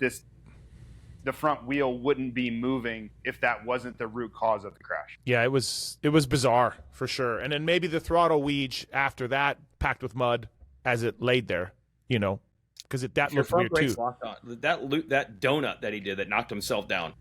the front wheel wouldn't be moving if that wasn't the root cause of the crash. Yeah, it was bizarre for sure. And then maybe the throttle weege after that, packed with mud as it laid there, because that looked weird too. Locked on. That donut that he did that knocked himself down.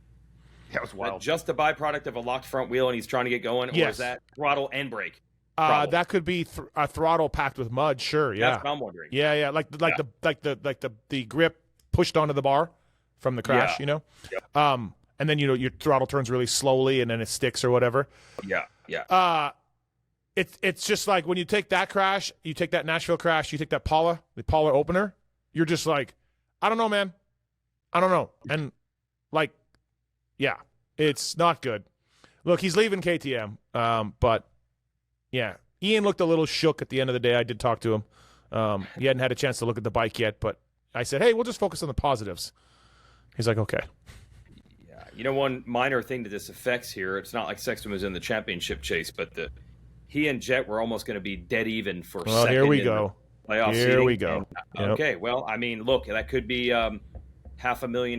That was wild. Just a byproduct of a locked front wheel, and he's trying to get going, or is that throttle and brake? That could be a throttle packed with mud. Sure, yeah. That's what I'm wondering. Yeah, like the grip pushed onto the bar from the crash, Yep. And then your throttle turns really slowly, and then it sticks or whatever. Yeah. It's just like when you take that crash, you take that Nashville crash, you take that the Paula opener, you're just like, I don't know, man. I don't know. And like, yeah, it's not good. Look, he's leaving KTM, but yeah, Ian looked a little shook at the end of the day. I did talk to him. He hadn't had a chance to look at the bike yet, but I said, hey, we'll just focus on the positives. He's like, okay. Yeah, one minor thing that this affects here, it's not like Sexton was in the championship chase, but he and Jet were almost going to be dead even for second. Here we go. Playoff here seating. We go. Okay, well, I mean, look, that could be $500,000,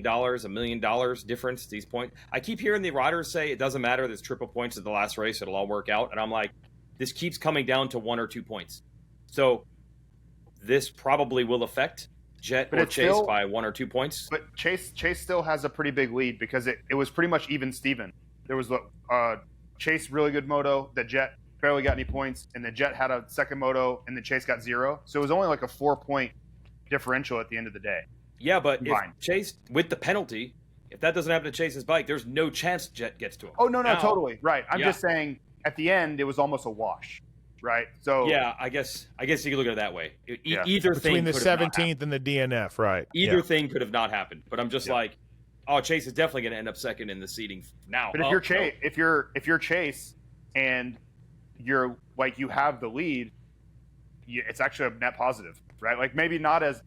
$1 million difference at these points. I keep hearing the riders say it doesn't matter. There's triple points at the last race. It'll all work out. And I'm like, this keeps coming down to 1 or 2 points. So this probably will affect Jet or Chase by 1 or 2 points. But Chase still has a pretty big lead because it was pretty much even Steven. There was Chase really good moto, the Jet barely got any points, and the Jet had a second moto, and the Chase got 0. So it was only like a 4-point differential at the end of the day. Yeah, but if Chase, with the penalty, if that doesn't happen to Chase's bike, there's no chance Jet gets to him. Oh, no, totally. Right. I'm just saying at the end, it was almost a wash, right? So yeah, I guess you can look at it that way. Either between thing the 17th and the DNF, right? Either thing could have not happened. But I'm just like, Chase is definitely going to end up second in the seating now. But if you're Chase and you're like you have the lead, it's actually a net positive, right? Like maybe not as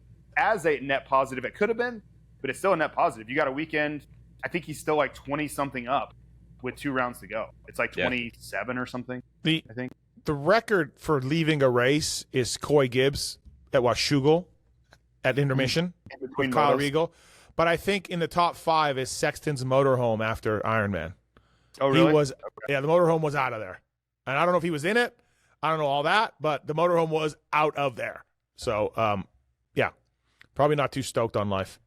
a net positive it could have been, but it's still a net positive. You got a weekend. I think he's still like 20 something up with 2 rounds to go. It's like 27 or something. I think the record for leaving a race is Coy Gibbs at Washougal at intermission with Kyle Regal. But I think in the top 5 is Sexton's motorhome after Ironman. Oh, really? The motorhome was out of there. And I don't know if he was in it. I don't know all that, but the motorhome was out of there. So, probably not too stoked on life.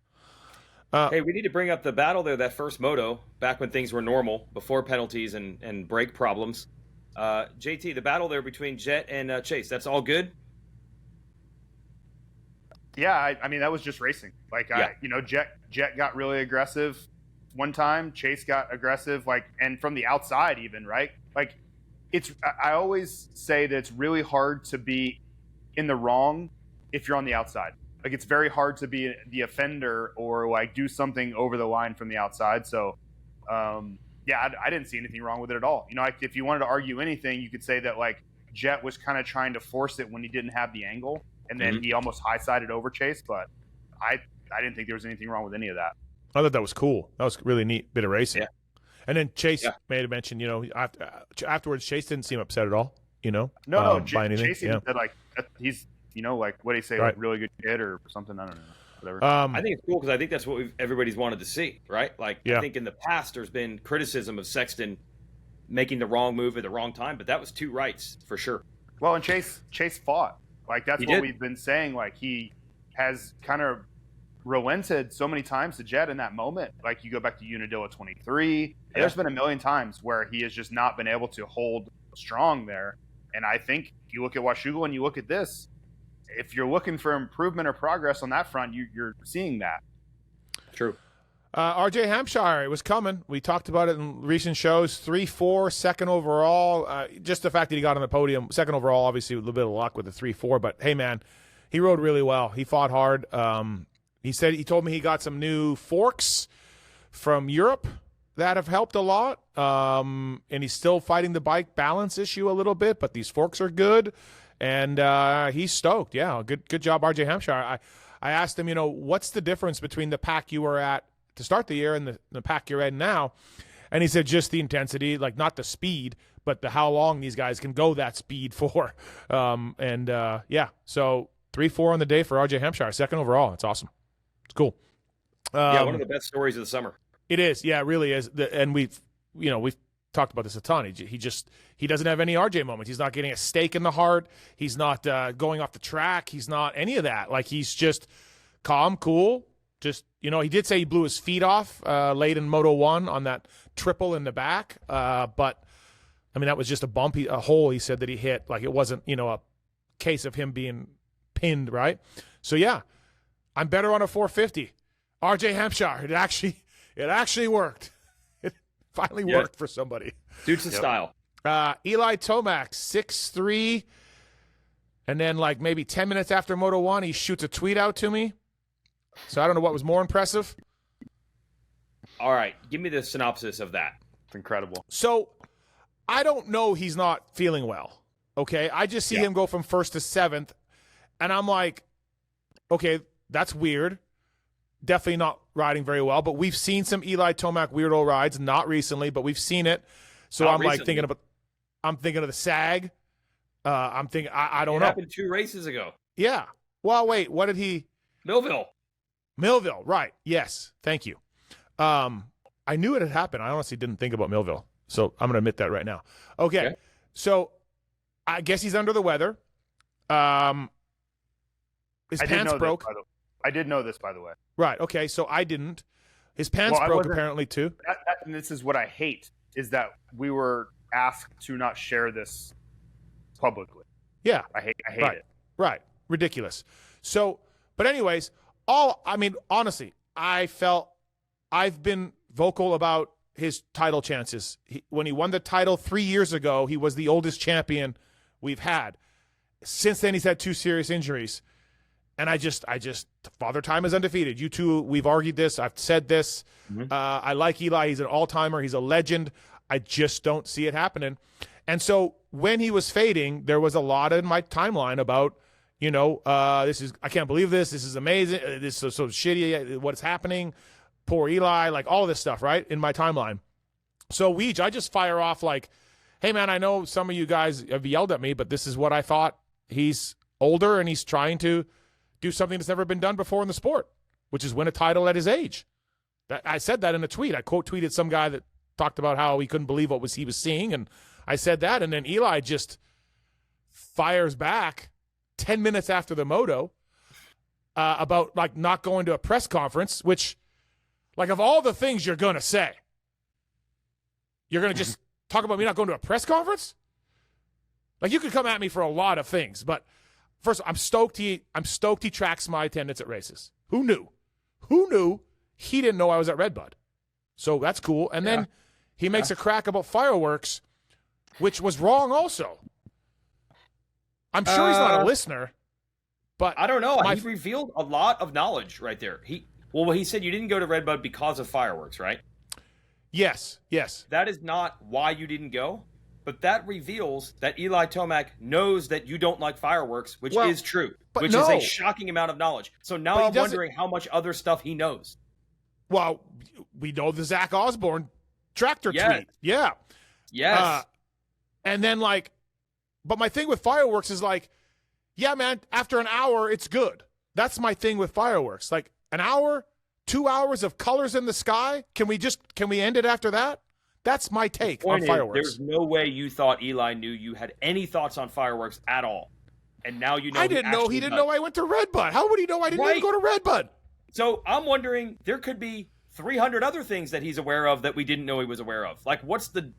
Hey, we need to bring up the battle there, that first moto, back when things were normal, before penalties and brake problems. JT, the battle there between Jet and Chase, that's all good? Yeah, I mean, that was just racing. Like, Jet got really aggressive one time. Chase got aggressive, and from the outside even, right? Like, I always say that it's really hard to be in the wrong if you're on the outside. Like, it's very hard to be the offender or like do something over the line from the outside. So, I didn't see anything wrong with it at all. If you wanted to argue anything, you could say that like Jet was kind of trying to force it when he didn't have the angle, and then he almost high-sided over Chase. But I didn't think there was anything wrong with any of that. I thought that was cool. That was a really neat bit of racing. Yeah. And then Chase made a mention, afterwards Chase didn't seem upset at all, No, by anything. Chase even said like he's, like what do you say, right. like really good kid or something? I don't know, whatever. I think it's cool because I think that's what everybody's wanted to see, right? Like I think in the past there's been criticism of Sexton making the wrong move at the wrong time, but that was 2 rights for sure. Well, and Chase fought. Like that's what we've been saying. Like he has kind of relented so many times to Jet in that moment. Like you go back to Unadilla 23. There's been a million times where he has just not been able to hold strong there. And I think you look at Washougal and you look at this, if you're looking for improvement or progress on that front, you're seeing that. True. RJ Hampshire, it was coming. We talked about it in recent shows. 3-4, second overall. Just the fact that he got on the podium, second overall, obviously a little bit of luck with the 3-4. But hey, man, he rode really well. He fought hard. He told me he got some new forks from Europe that have helped a lot. And he's still fighting the bike balance issue a little bit, but these forks are good. And he's stoked. Yeah, good job, RJ Hampshire. I asked him, what's the difference between the pack you were at to start the year and the pack you're at now? And he said just the intensity, like not the speed, but the how long these guys can go that speed for. So 3-4 on the day for RJ Hampshire, second overall. It's awesome. It's cool. One of the best stories of the summer. It is. Yeah, it really is. And we've talked about this a ton. He doesn't have any RJ moments. He's not getting a stake in the heart. He's not going off the track. He's not any of that. Like, he's just calm, cool. Just, he did say he blew his feet off late in Moto 1 on that triple in the back. But, I mean, that was just a hole he said that he hit. Like, it wasn't, a case of him being pinned, right? So, yeah, I'm better on a 450. RJ Hampshire, it actually worked. It finally worked for somebody. Dude's in style. Eli Tomac, 6'3", and then like maybe 10 minutes after Moto 1, he shoots a tweet out to me. So I don't know what was more impressive. All right, give me the synopsis of that. It's incredible. So I don't know he's not feeling well, okay? I just see him go from 1st to 7th, and I'm like, okay, that's weird. Definitely not riding very well, but we've seen some Eli Tomac weirdo rides, not recently, but we've seen it. So I'm thinking of the SAG. I'm thinking, I don't know. It happened 2 races ago. Yeah. Well, wait, what did he? Millville, right. Yes. Thank you. I knew it had happened. I honestly didn't think about Millville. So I'm going to admit that right now. Okay. So I guess he's under the weather. His pants broke. I did know this, by the way. Right. Okay. So I didn't. His pants broke apparently too. And this is what I hate, is that we were asked to not share this publicly. Yeah. I hate it. Right. Ridiculous. So, but anyways, honestly, I've been vocal about his title chances. When he won the title 3 years ago, he was the oldest champion we've had. Since then, he's had 2 serious injuries. And I just, Father Time is undefeated. You two, we've argued this. I've said this. Mm-hmm. I like Eli. He's an all-timer. He's a legend. I just don't see it happening. And so when he was fading, there was a lot in my timeline about, I can't believe this. This is amazing. This is so shitty. What's happening? Poor Eli. Like all this stuff, right? In my timeline. So Weege, I just fire off like, hey man, I know some of you guys have yelled at me, but this is what I thought. He's older and he's trying to do something that's never been done before in the sport, which is win a title at his age. I said that in a tweet. I quote tweeted some guy that talked about how he couldn't believe what he was seeing, and I said that, and then Eli just fires back 10 minutes after the moto about like not going to a press conference, which, like, of all the things you're going to say, you're going to just talk about me not going to a press conference? Like, you could come at me for a lot of things, but first, I'm stoked he tracks my attendance at races. Who knew? He didn't know I was at Redbud. So that's cool. And then he makes a crack about fireworks, which was wrong also. I'm sure he's not a listener, but I don't know. He revealed a lot of knowledge right there. He said you didn't go to Redbud because of fireworks, right? Yes. That is not why you didn't go. But that reveals that Eli Tomac knows that you don't like fireworks, which is true, which is a shocking amount of knowledge. So now I'm wondering how much other stuff he knows. Well, we know the Zach Osborne tractor tweet. Yeah. Yes. And then, but my thing with fireworks is yeah, man, after an hour, it's good. That's my thing with fireworks. Like an hour, 2 hours of colors in the sky. Can we end it after that? That's my take on fireworks. There's no way you thought Eli knew you had any thoughts on fireworks at all. And now you know. I didn't know he didn't know I went to Redbud. How would he know I didn't even go to Redbud? So I'm wondering, there could be 300 other things that he's aware of that we didn't know he was aware of. Like, what's the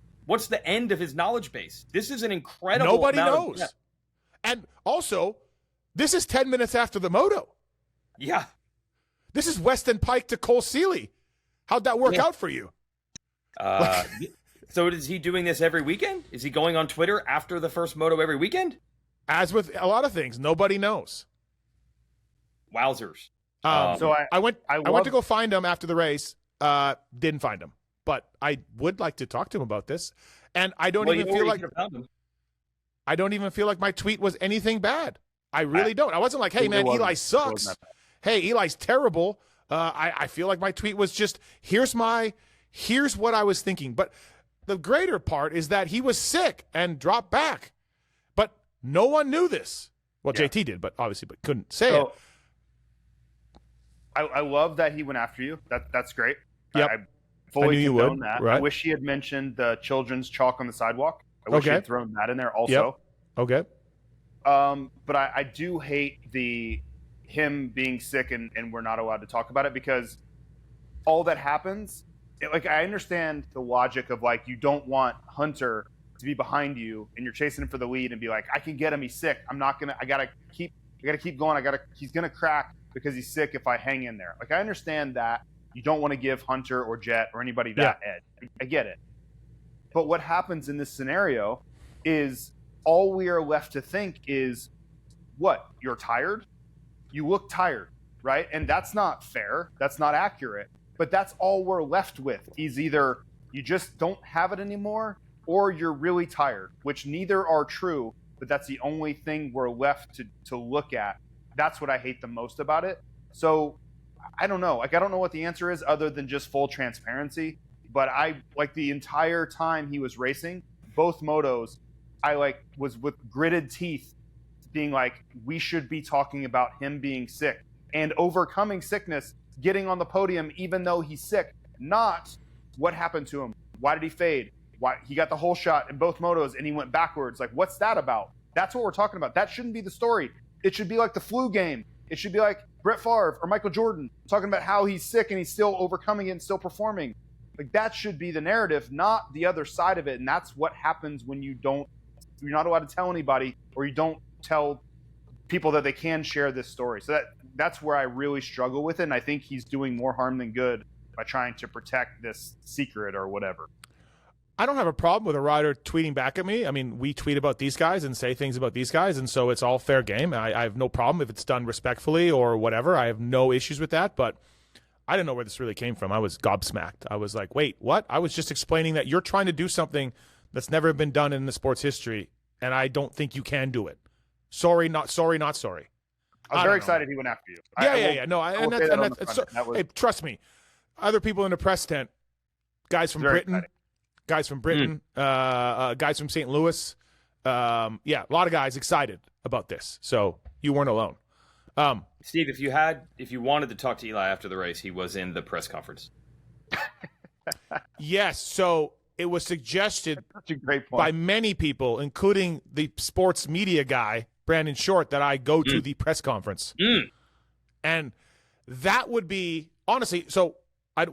end of his knowledge base? This is an incredible Nobody knows. And also, this is 10 minutes after the moto. Yeah. This is Weston Pike to Cole Seeley. How'd that work out for you? So is he doing this every weekend? Is he going on Twitter after the first moto every weekend? As with a lot of things, nobody knows. Wowzers. So I went to go find him after the race. Didn't find him, but I would like to talk to him about this. And I don't even feel like my tweet was anything bad. I really don't. I wasn't like, hey man, Eli sucks. Hey, Eli's terrible. I feel like my tweet was just, here's what I was thinking. But the greater part is that he was sick and dropped back. But no one knew this. Well, Yeah. JT did, but obviously, but couldn't say it. So, I love that he went after you. That's great. Yep. I fully I knew you condone would, that. right. I wish he had mentioned the children's chalk on the sidewalk. I wish he Okay. had thrown that in there also. Okay. But I do hate him being sick and we're not allowed to talk about it, because all that happens, I understand the logic of you don't want Hunter to be behind you and you're chasing him for the lead and be like, I can get him, he's sick. I gotta keep going. He's gonna crack because he's sick if I hang in there. I understand that you don't want to give Hunter or Jet or anybody that edge. I get it. But what happens in this scenario is all we are left to think is, what? You're tired? You look tired, right? And that's not fair. That's not accurate. But that's all we're left with, is either you just don't have it anymore or you're really tired, which neither are true, but that's the only thing we're left to look at. That's what I hate the most about it. So I don't know. I don't know what the answer is other than just full transparency. But the entire time he was racing, both motos, I was with gritted teeth being we should be talking about him being sick and overcoming sickness, getting on the podium even though he's sick, not what happened to him. Why did he fade? Why he got the whole shot in both motos and he went backwards? What's that about? That's what we're talking about. That shouldn't be the story. It should be like the flu game. It should be like Brett Favre or Michael Jordan talking about how he's sick and he's still overcoming it and still performing. That should be the narrative, not the other side of it. And that's what happens when you're not allowed to tell anybody, or you don't tell people that they can share this story. So that's where I really struggle with it. And I think he's doing more harm than good by trying to protect this secret or whatever. I don't have a problem with a rider tweeting back at me. I mean, we tweet about these guys and say things about these guys, and so it's all fair game. I have no problem if it's done respectfully or whatever. I have no issues with that, but I didn't know where this really came from. I was gobsmacked. I was like, wait, what? I was just explaining that you're trying to do something that's never been done in the sports history, and I don't think you can do it. Sorry, not sorry, not sorry. I was very excited he went after you. Yeah. No, hey, trust me. Other people in the press tent, guys from Britain, guys from St. Louis, a lot of guys excited about this. So you weren't alone. Steve, if you wanted to talk to Eli after the race, he was in the press conference. Yes. So it was suggested That's a great point. by many people, including the sports media guy, Brandon Short, that I go to the press conference. And that would be, honestly, so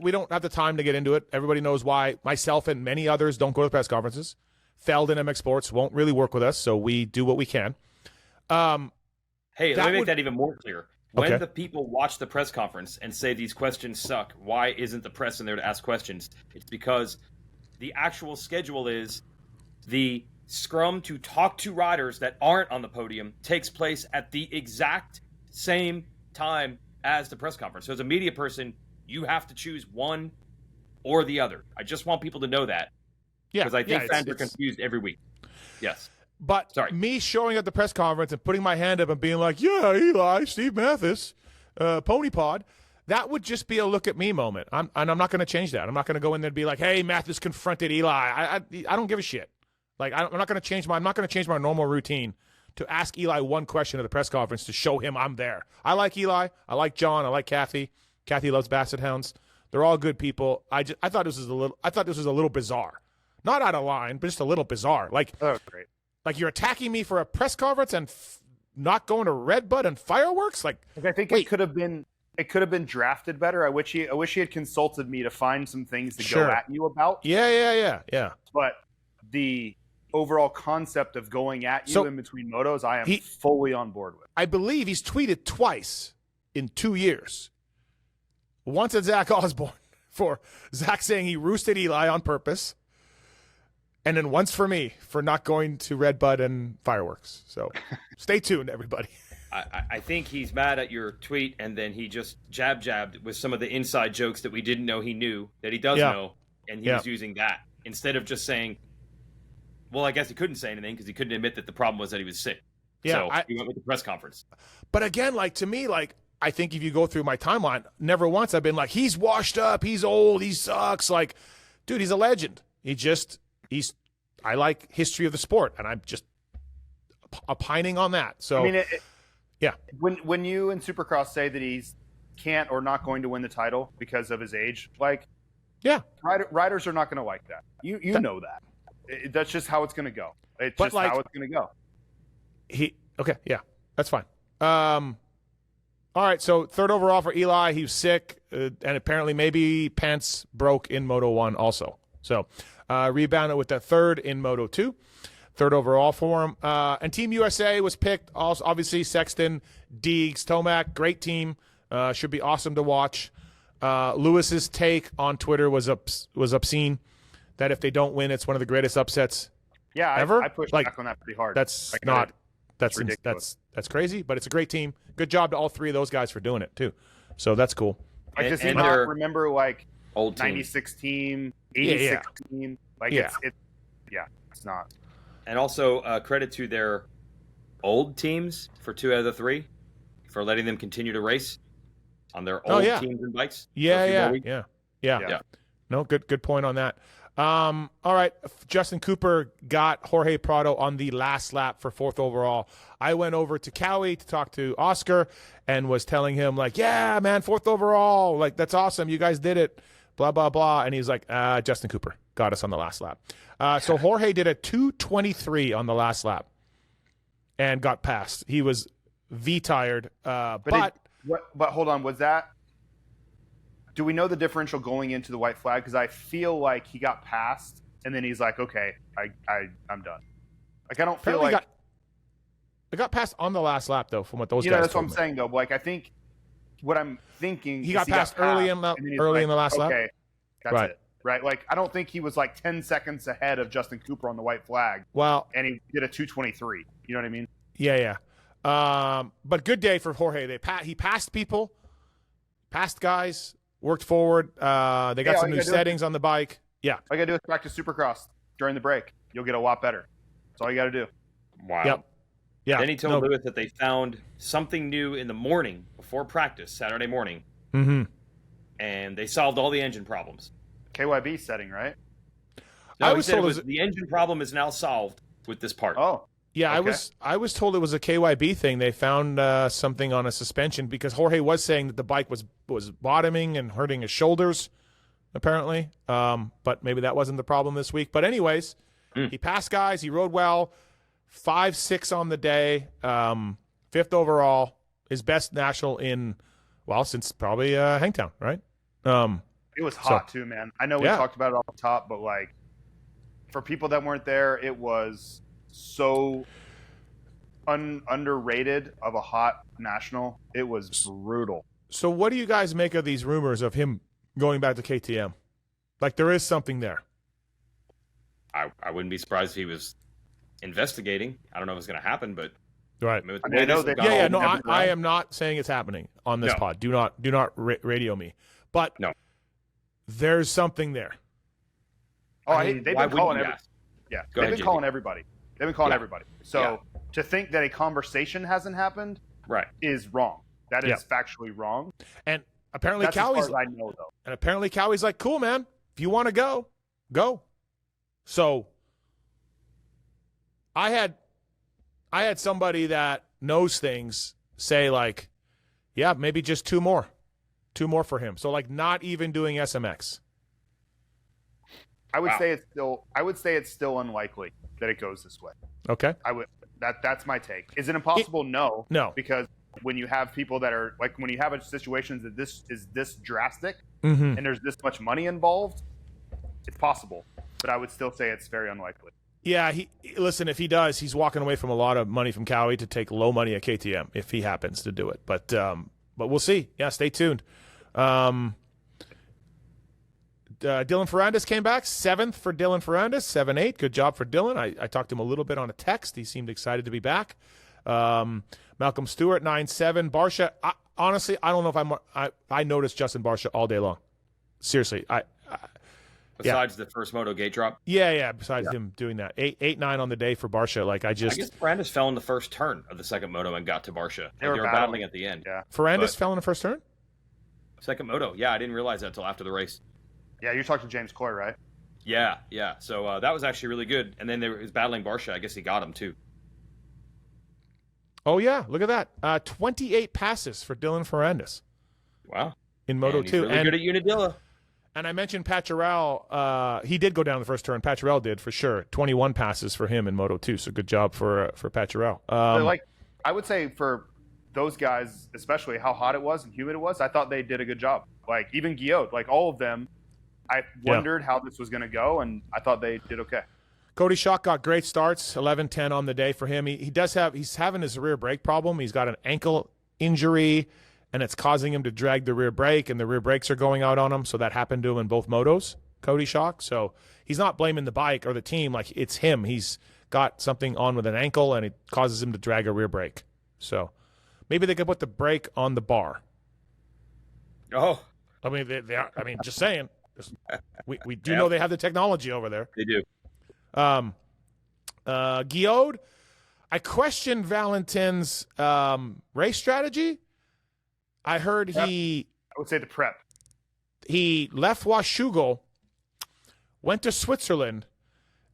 we don't have the time to get into it. Everybody knows why myself and many others don't go to press conferences. Feld and MX Sports won't really work with us, so we do what we can. Hey, let me make that even more clear. When Okay. the people watch the press conference and say these questions suck, why isn't the press in there to ask questions? It's because the actual schedule is the scrum to talk to riders that aren't on the podium takes place at the exact same time as the press conference. So as a media person, you have to choose one or the other. I just want people to know that. Yeah, Because I think fans are it's- confused every week. Yes. But Sorry. me showing at the press conference and putting my hand up and being like, yeah, Eli, Steve Matthes, Pony Pod, that would just be a look at me moment. I'm not going to change that. I'm not going to go in there and be like, hey, Matthes confronted Eli. I don't give a shit. I'm not going to change my normal routine to ask Eli one question at the press conference to show him I'm there. I like Eli. I like John. I like Kathy. Kathy loves Basset Hounds. They're all good people. I thought this was a little bizarre. Not out of line, but just a little bizarre. Oh, great. Like you're attacking me for a press conference and not going to Redbud and fireworks? I think it could have been drafted better. I wish he had consulted me to find some things to go at you about. Yeah. But the overall concept of going at you in between motos, I am fully on board with. I believe he's tweeted twice in 2 years. Once at Zach Osborne for Zach saying he roosted Eli on purpose. And then once for me for not going to Redbud and fireworks. So stay tuned, everybody. I think he's mad at your tweet, and then he just jabbed with some of the inside jokes that we didn't know he knew, that he does know, and he was using that instead of just saying, well, I guess he couldn't say anything because he couldn't admit that the problem was that he was sick. So he went with the press conference. But again, to me, I think if you go through my timeline, never once I've been like, he's washed up, he's old, he sucks. Dude, he's a legend. I like history of the sport, and I'm just opining on that. So I mean, yeah. When you in Supercross say that he's can't or not going to win the title because of his age, like, yeah, riders are not going to like that. You know that. That's just how it's going to go. It's just how it's going to go. Okay, yeah, that's fine. All right, so third overall for Eli. He was sick, and apparently maybe pants broke in Moto 1 also. So rebounded with that third in Moto 2. Third overall for him. And Team USA was picked. Also, obviously, Sexton, Deegs, Tomac, great team. Should be awesome to watch. Lewis's take on Twitter was obscene, that if they don't win, it's one of the greatest upsets ever. I pushed back on that pretty hard. That's crazy, but it's a great team. Good job to all three of those guys for doing it too. So that's cool. Does he not remember like old 96 team, 86 team? Like it's not. And also credit to their old teams for 2 out of the 3 for letting them continue to race on their old teams and bikes. Yeah. No, good point on that. All right, Justin Cooper got Jorge Prado on the last lap for 4th overall. I went over to Cowie to talk to Oscar and was telling him, like, yeah, man, 4th overall. Like, that's awesome. You guys did it, blah, blah, blah. And he's like, Justin Cooper got us on the last lap. So Jorge did a 2:23 on the last lap and got passed. He was V-tired. But hold on, was that... Do we know the differential going into the white flag? Because I feel like he got passed, and then he's like, "Okay, I'm done." Like I don't feel like it got passed on the last lap, though. From what those guys that's what told I'm saying, though. Like I think what I'm thinking he got passed early in the last lap. Okay, that's it. Right? Like I don't think he was like 10 seconds ahead of Justin Cooper on the white flag. Well, and he did a 2:23. You know what I mean? Yeah. But good day for Jorge. He passed people, passed guys. Worked forward. They got some new settings on the bike. Yeah. All you got to do is practice Supercross during the break. You'll get a lot better. That's all you got to do. Wow. Yep. Yeah. Then he told Lewis that they found something new in the morning before practice, Saturday morning. Mm-hmm. And they solved all the engine problems. KYB setting, right? No, I was told the engine problem is now solved with this part. Oh. Yeah, okay. I was told it was a KYB thing. They found something on a suspension because Jorge was saying that the bike was bottoming and hurting his shoulders, apparently. But maybe that wasn't the problem this week. But anyways, he passed guys. He rode well. 5-6 on the day. 5th overall. His best national since probably Hangtown, right? It was hot too, man. I know we talked about it off the top, but like for people that weren't there, it was so underrated of a hot national. It was brutal. So what do you guys make of these rumors of him going back to KTM? Like there is something there. I wouldn't be surprised if he was investigating. I don't know if it's going to happen, but right. I am not saying it's happening on this pod. Do not radio me. But there's something there. Oh, they've been calling everybody. Yeah, they've been calling everybody. They've been calling everybody. So to think that a conversation hasn't happened is wrong. That is factually wrong. And apparently Cowie's as far as I know, though. And apparently Cowie's like, cool, man. If you want to go, go. So I had somebody that knows things say like, yeah, maybe just 2 more. 2 more for him. So like not even doing SMX. I would say it's still unlikely that it goes this way. Okay. That's my take. Is it impossible? No. Because when you have people that are like when you have a situation that this is this drastic and there's this much money involved, it's possible. But I would still say it's very unlikely. Yeah, listen, if he does, he's walking away from a lot of money from Cowie to take low money at KTM if he happens to do it. But we'll see. Yeah, stay tuned. Dylan Ferandis came back, 7th for Dylan Ferandis, 7-8. Good job for Dylan. I talked to him a little bit on a text. He seemed excited to be back. Malcolm Stewart, 9-7. Barsha, honestly, I don't know if I noticed Justin Barsha all day long. Seriously, Besides the first moto gate drop? Yeah, besides him doing that. 8-9 on the day for Barsha. Like, I guess Ferandis fell in the first turn of the second moto and got to Barsha. They were battling at the end. Yeah. Ferandis fell in the first turn? Second moto. Yeah, I didn't realize that until after the race. Yeah, you're talking to James Coy, right? Yeah. So that was actually really good. And then he was battling Barsha. I guess he got him, too. Oh, yeah. Look at that. 28 passes for Dylan Ferandis. Wow. In Moto 2. He's really good at Unadilla. And I mentioned Pacharel. He did go down the first turn. Pacharel did, for sure. 21 passes for him in Moto 2. So good job for Pacharel. I would say for those guys, especially how hot it was and humid it was, I thought they did a good job. Like, even Guillaume, like all of them, I wondered how this was going to go, and I thought they did okay. Cody Schock got great starts, 11-10 on the day for him. He's having his rear brake problem. He's got an ankle injury, and it's causing him to drag the rear brake, and the rear brakes are going out on him. So that happened to him in both motos, Cody Schock. So he's not blaming the bike or the team. Like, it's him. He's got something on with an ankle, and it causes him to drag a rear brake. So maybe they could put the brake on the bar. Oh. I mean, they are. I mean, just saying. We do know they have the technology over there. They do. Guillaume, I questioned Valentin's race strategy. I heard I would say the prep. He left Washougal, went to Switzerland,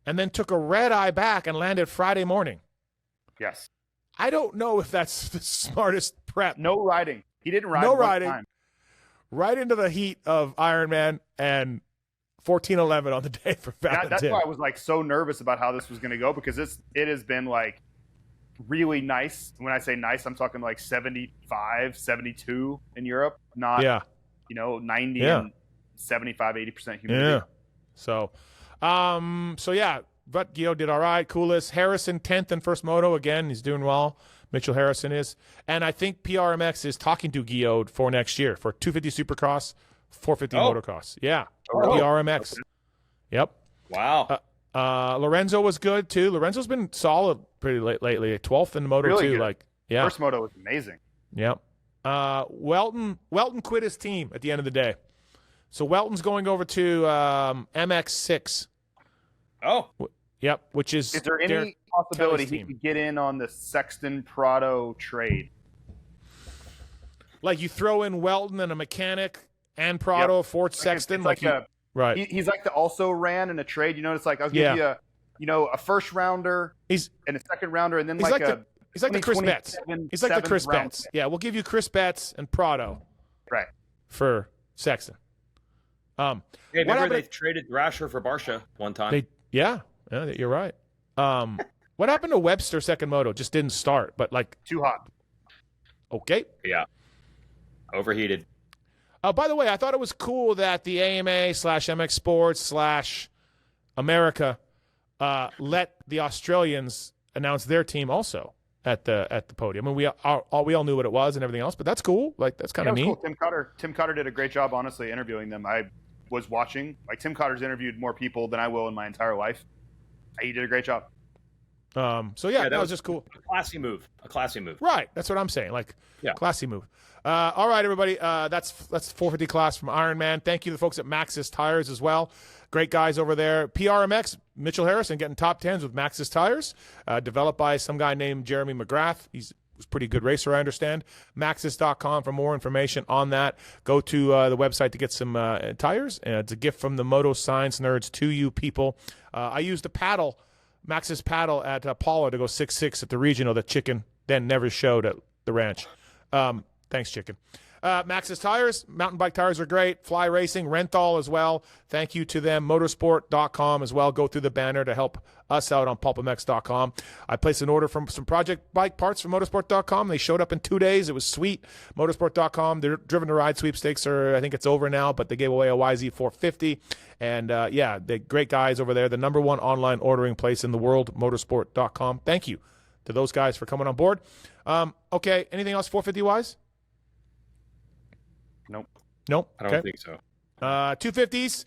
and then took a red eye back and landed Friday morning. Yes. I don't know if that's the smartest prep. No riding. He didn't ride. No riding. Time. Right into the heat of Ironman and 14:11 on the day for Valentin. That's why I was like so nervous about how this was going to go, because it has been like really nice. When I say nice, I'm talking like 75, 72 in Europe, not 90 and 75, 80% humidity. Yeah. So but Guillaume did all right. Coolest. Harrison 10th in first moto again. He's doing well. Mitchell Harrison is. And I think PRMX is talking to Guillaume for next year for 250 Supercross, 450 motocross. Yeah. PRMX. Okay. Yep. Wow. Lorenzo was good too. Lorenzo's been solid pretty lately. 12th in the Moto really 2. Good. First moto was amazing. Yep. Welton quit his team at the end of the day. So Welton's going over to MX6. Oh. Yep, which is there any possibility he could get in on the Sexton Prado trade? Like, you throw in Welton and a mechanic and Prado for Sexton, right? He's like the also ran in a trade. You know, it's like I'll give you a first rounder, and a second rounder, and then he's like the Chris Betts. He's like the Chris Betts. Yeah, we'll give you Chris Betts and Prado, right, for Sexton. Remember they traded Rasher for Barsha one time. Yeah, you're right. What happened to Webster second moto? Just didn't start, but like too hot. Okay. Yeah. Overheated. By the way, I thought it was cool that the AMA/MX Sports /America let the Australians announce their team also at the podium. I mean, we all knew what it was and everything else, but that's cool. Like, that's kind of neat. Cool. Tim Cotter did a great job, honestly, interviewing them. I was watching. Like, Tim Cotter's interviewed more people than I will in my entire life. He did a great job. That was just cool. A classy move. Right. That's what I'm saying. Classy move. All right, everybody. That's 450 class from Ironman. Thank you to the folks at Maxxis Tires as well. Great guys over there. PRMX, Mitchell Harrison getting top 10s with Maxxis Tires, developed by some guy named Jeremy McGrath. He's a pretty good racer, I understand. Maxxis.com for more information on that. Go to the website to get some tires. It's a gift from the Moto Science Nerds to you people. I used a paddle, Maxxis paddle at Paula to go 6.6 at the regional that Chicken then never showed at the ranch. Thanks, Chicken. Maxxis Tires, mountain bike tires are great. Fly Racing, Renthal as well. Thank you to them. Motorsport.com as well. Go through the banner to help us out on pulpmx.com. I placed an order from some project bike parts from motorsport.com. They showed up in 2 days. It was sweet. Motorsport.com, their Driven to Ride sweepstakes I think it's over now, but they gave away a YZ450. And they're great guys over there. The #1 online ordering place in the world, motorsport.com. Thank you to those guys for coming on board. Okay, anything else 450-wise? Nope. I don't think so. 250s.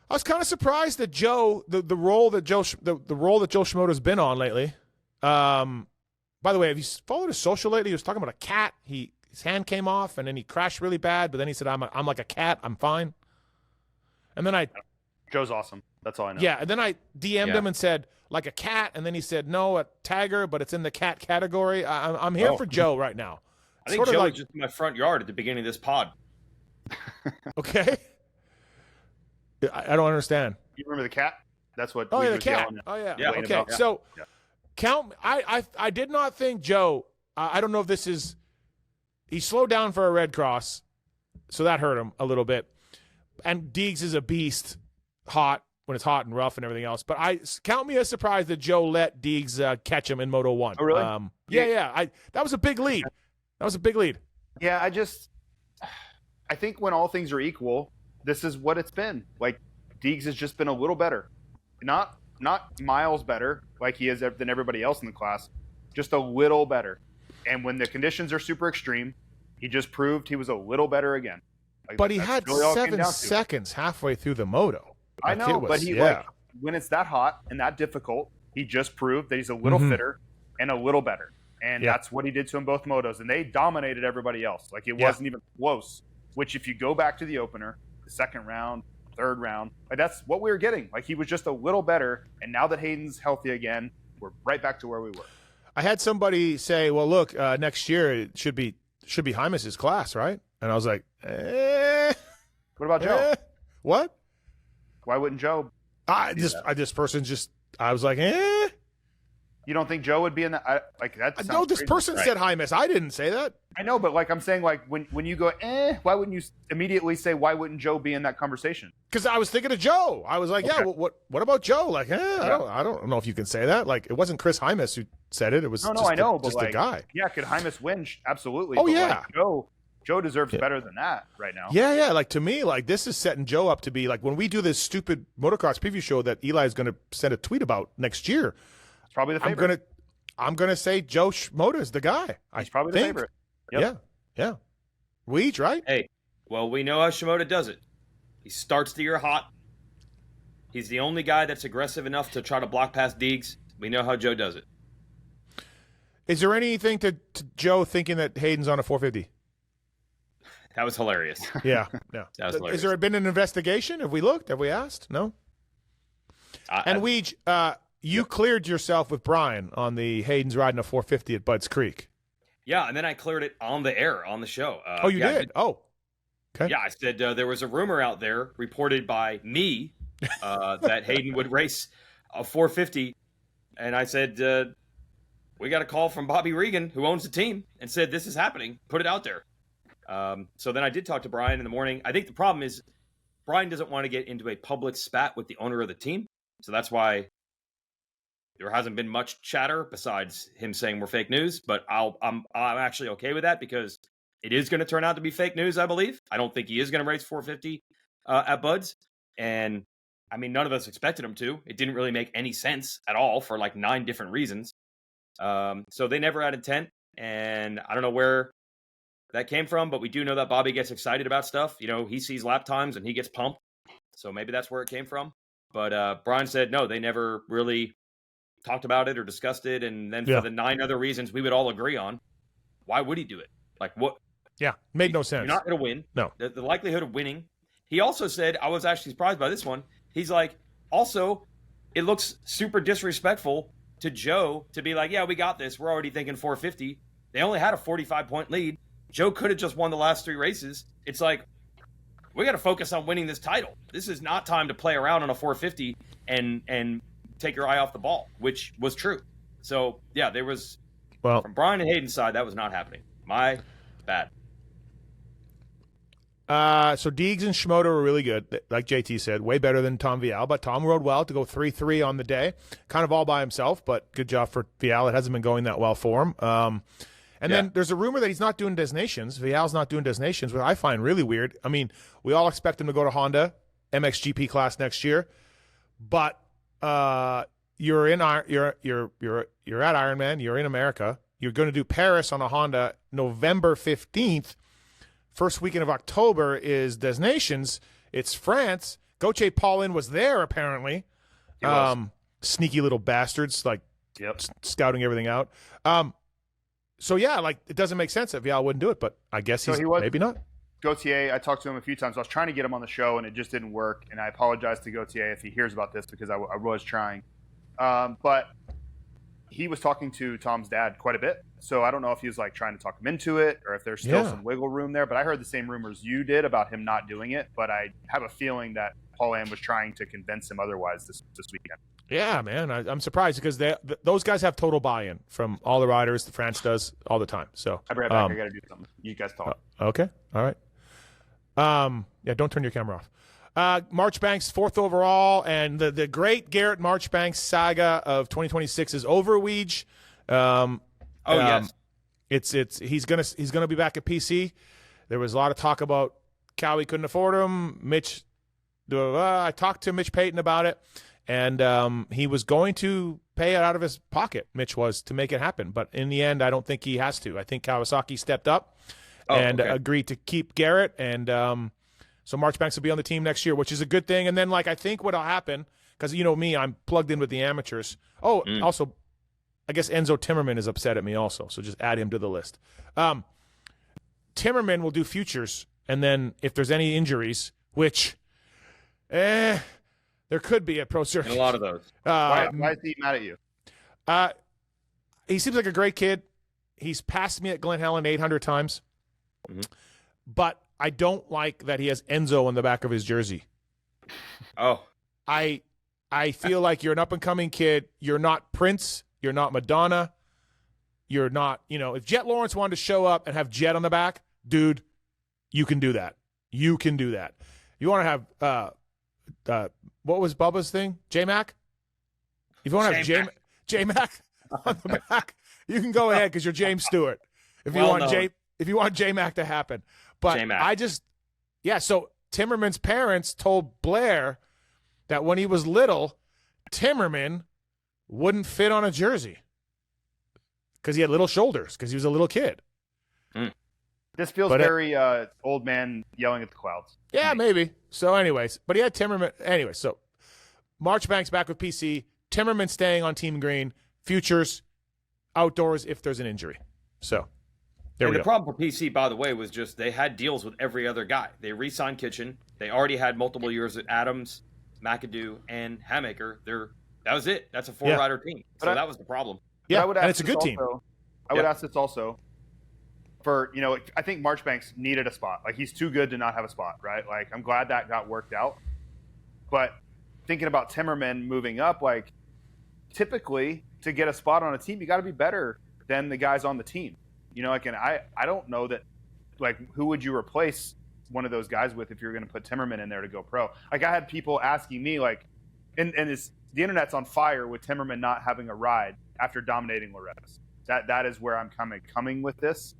I was kind of surprised that Joe, the role that Joe Shimoda's been on lately. By the way, have you followed his social lately? He was talking about a cat. His hand came off, and then he crashed really bad. But then he said, "I'm like a cat. I'm fine." And then Joe's awesome. That's all I know. Yeah, and then I DM'd him and said, "Like a cat," and then he said, "No, a tagger, but it's in the cat category." I'm here for Joe right now. I think Joe was just in my front yard at the beginning of this pod. Okay. I don't understand. You remember the cat? That's what. Oh, yeah, the cat. Oh, yeah. Yeah. Okay. So I did not think Joe. I don't know if this is. He slowed down for a Red Cross, so that hurt him a little bit. And Deegs is a beast, hot when it's hot and rough and everything else. But count me as surprised that Joe let Deegs catch him in Moto 1. Oh, really? Yeah. That was a big lead. Yeah, I think when all things are equal, this is what it's been. Like, Deegs has just been a little better. Not miles better like he is than everybody else in the class, just a little better. And when the conditions are super extreme, he just proved he was a little better again. Like, but he had really 7 seconds halfway through the moto. I know, but like, when it's that hot and that difficult, he just proved that he's a little fitter and a little better. And that's what he did to him both motos. And they dominated everybody else. Like, it wasn't even close, which if you go back to the opener, the second round, third round, like, that's what we were getting. Like, he was just a little better. And now that Hayden's healthy again, we're right back to where we were. I had somebody say, well, look, next year it should be Hymas's class, right? And I was like, What about Joe? What? Why wouldn't Joe? I was like, You don't think Joe would be in that? No, this person said Hymas. I didn't say that. I know, but like I'm saying, like when you go, why wouldn't you immediately say, why wouldn't Joe be in that conversation? Because I was thinking of Joe. I was like, okay. What about Joe? Like, I don't know if you can say that. Like, it wasn't Chris Hymas who said it. It was just a guy. Yeah, could Hymas win? Absolutely. Oh, but yeah. Like, Joe deserves better than that right now. Yeah. Like, to me, like, this is setting Joe up to be like, when we do this stupid motocross preview show that Eli is going to send a tweet about next year, it's probably the favorite. I'm gonna say Joe Shimoda is the guy. He's probably the favorite. Yep. Yeah. Weege, right? Hey, well, we know how Shimoda does it. He starts the year hot. He's the only guy that's aggressive enough to try to block past Deegs. We know how Joe does it. Is there anything to Joe thinking that Hayden's on a 450? That was hilarious. Yeah. That was hilarious. Has there been an investigation? Have we looked? Have we asked? No. Weege, you cleared yourself with Brian on the Hayden's riding a 450 at Budds Creek. Yeah, and then I cleared it on the air, on the show. You did? Okay. Yeah, I said there was a rumor out there reported by me that Hayden would race a 450. And I said, we got a call from Bobby Regan, who owns the team, and said, this is happening. Put it out there. So then I did talk to Brian in the morning. I think the problem is Brian doesn't want to get into a public spat with the owner of the team. So that's why there hasn't been much chatter besides him saying we're fake news, but I'm actually okay with that because it is going to turn out to be fake news, I believe. I don't think he is going to race 450 at Budds. And I mean, none of us expected him to. It didn't really make any sense at all for like 9 different reasons. So they never had intent, and I don't know where that came from, but we do know that Bobby gets excited about stuff. You know, he sees lap times and he gets pumped. So maybe that's where it came from. But Brian said, no, they never really talked about it or discussed it, and then for the 9 other reasons we would all agree on, why would he do it? Like, what? Yeah, made no sense. You're not going to win. No. The likelihood of winning. He also said, I was actually surprised by this one. He's like, also, it looks super disrespectful to Joe to be like, yeah, we got this. We're already thinking 450. They only had a 45-point lead. Joe could have just won the last 3 races. It's like, we got to focus on winning this title. This is not time to play around on a 450 and take your eye off the ball, which was true. So, yeah, there was, from Brian and Hayden's side, that was not happening. My bad. So Deegs and Shimoda were really good, like JT said, way better than Tom Vial, but Tom rode well to go 3-3 on the day, kind of all by himself, but good job for Vial. It hasn't been going that well for him. And then there's a rumor that he's not doing designations. Vial's not doing designations, which I find really weird. I mean, we all expect him to go to Honda MXGP class next year, but you're at Ironman, you're in America, you're going to do Paris on a Honda November 15th. First weekend of October is designations. It's France. Gauthier Paulin was there apparently. Sneaky little bastards, like scouting everything out. So yeah, like it doesn't make sense that Vial wouldn't do it, but I guess he maybe not. Gauthier, I talked to him a few times. I was trying to get him on the show, and it just didn't work. And I apologize to Gauthier if he hears about this because I was trying. But he was talking to Tom's dad quite a bit. So I don't know if he was like trying to talk him into it or if there's still some wiggle room there. But I heard the same rumors you did about him not doing it. But I have a feeling that Paul Ann was trying to convince him otherwise this weekend. Yeah, man, I'm surprised because those guys have total buy-in from all the riders. France does all the time. So I'll be right back. I got to do something. You guys talk. Okay, all right. Yeah, don't turn your camera off. Marchbanks, 4th overall, and the great Garrett Marchbanks saga of 2026 is over. Weege. Yes. He's gonna be back at PC. There was a lot of talk about Cowie couldn't afford him. Mitch, I talked to Mitch Payton about it, and he was going to pay it out of his pocket. Mitch was to make it happen, but in the end, I don't think he has to. I think Kawasaki stepped up and agreed to keep Garrett, and so Marchbanks will be on the team next year, which is a good thing. And then, I think what'll happen, because you know me, I'm plugged in with the amateurs. Also, I guess Enzo Timmerman is upset at me also, so just add him to the list. Timmerman will do futures, and then if there's any injuries, which, there could be at Pro Circuit. And a lot of those. Why is he mad at you? He seems like a great kid. He's passed me at Glen Helen 800 times, but I don't like that he has Enzo on the back of his jersey. Oh. I feel like you're an up-and-coming kid. You're not Prince. You're not Madonna. You're not, if Jet Lawrence wanted to show up and have Jet on the back, dude, you can do that. You can do that. You want to have, what was Bubba's thing? J-Mac? If you want to have J-Mac on the back, you can go ahead because you're James Stewart. If you want J-Mac to happen. But J-Mac. So Timmerman's parents told Blair that when he was little, Timmerman wouldn't fit on a jersey because he had little shoulders because he was a little kid. This feels very old man yelling at the clouds. Yeah, maybe. So anyways, but he had Timmerman. Anyway, so Marchbanks back with PC. Timmerman staying on Team Green. Futures outdoors if there's an injury. So there we go. The problem for PC, by the way, was just they had deals with every other guy. They re-signed Kitchen. They already had multiple years at Adams, McAdoo, and Hamaker. That was it. That's a 4-rider team. So that was the problem. Yeah, and it's a good team. I would ask this also for, I think Marchbanks needed a spot. He's too good to not have a spot, right? I'm glad that got worked out. But thinking about Timmerman moving up, typically to get a spot on a team, you got to be better than the guys on the team. And I don't know that, who would you replace one of those guys with if you're going to put Timmerman in there to go pro? I had people asking me, and the internet's on fire with Timmerman not having a ride after dominating Loretta's. That is where I'm coming with this.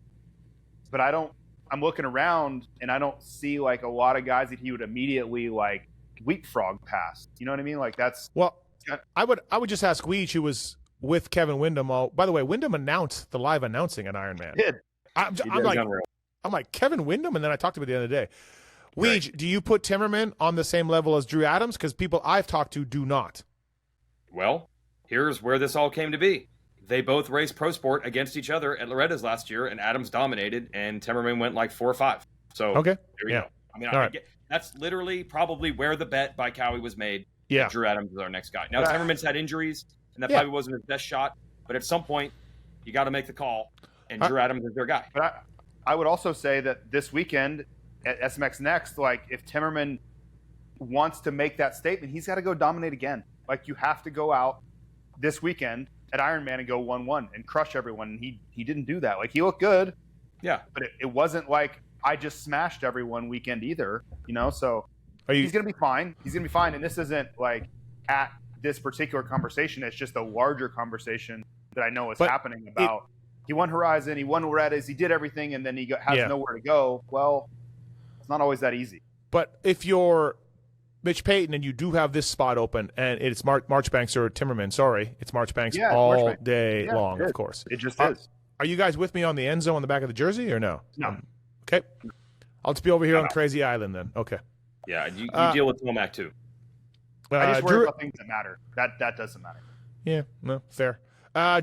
But I'm looking around and I don't see a lot of guys that he would immediately leapfrog past. You know what I mean? I would just ask Weege, who was with Kevin Windham. By the way, Windham announced the live announcing at Ironman. He did. I'm like Kevin Windham, and then I talked to him at the end of the day. Weege, do you put Timmerman on the same level as Drew Adams? Because people I've talked to do not. Well, here's where this all came to be. They both raced pro sport against each other at Loretta's last year, and Adams dominated, and Timmerman went 4 or 5. So there we go. I mean, that's literally probably where the bet by Cowie was made. Yeah, Drew Adams is our next guy. Now Timmerman's had injuries, and that probably wasn't his best shot. But at some point, you got to make the call, and Drew Adams is their guy. But I would also say that this weekend at SMX Next, if Timmerman wants to make that statement, he's got to go dominate again. You have to go out this weekend at Ironman and go 1-1 and crush everyone. And he didn't do that. He looked good. Yeah. But it wasn't I just smashed everyone weekend either, so he's going to be fine. He's going to be fine. And this isn't at this particular conversation. It's just a larger conversation that I know is happening about he won Horizon, he won Loretta's, he did everything, and then he has nowhere to go. Well, it's not always that easy. But if you're Mitch Payton and you do have this spot open, and it's Marchbanks or Timmerman, it's Marchbanks all day long, of course. It just is. Are you guys with me on the Enzo on the back of the jersey or no? No. Okay. I'll just be over here on Crazy Island then. Okay. Yeah, you deal with Tomac too. I just worry about things that matter. That doesn't matter. Yeah, no, fair.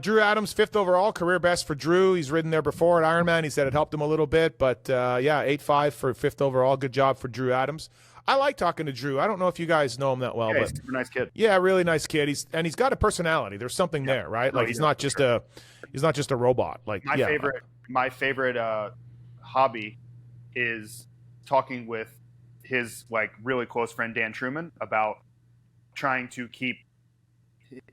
Drew Adams, 5th overall, career best for Drew. He's ridden there before at Ironman. He said it helped him a little bit, but 8.5 for 5th overall. Good job for Drew Adams. I like talking to Drew. I don't know if you guys know him that well, but he's a super nice kid. Yeah, really nice kid. He's got a personality. There's something there, right? He's not just a robot. My favorite hobby is talking with his really close friend Dan Truman about trying to keep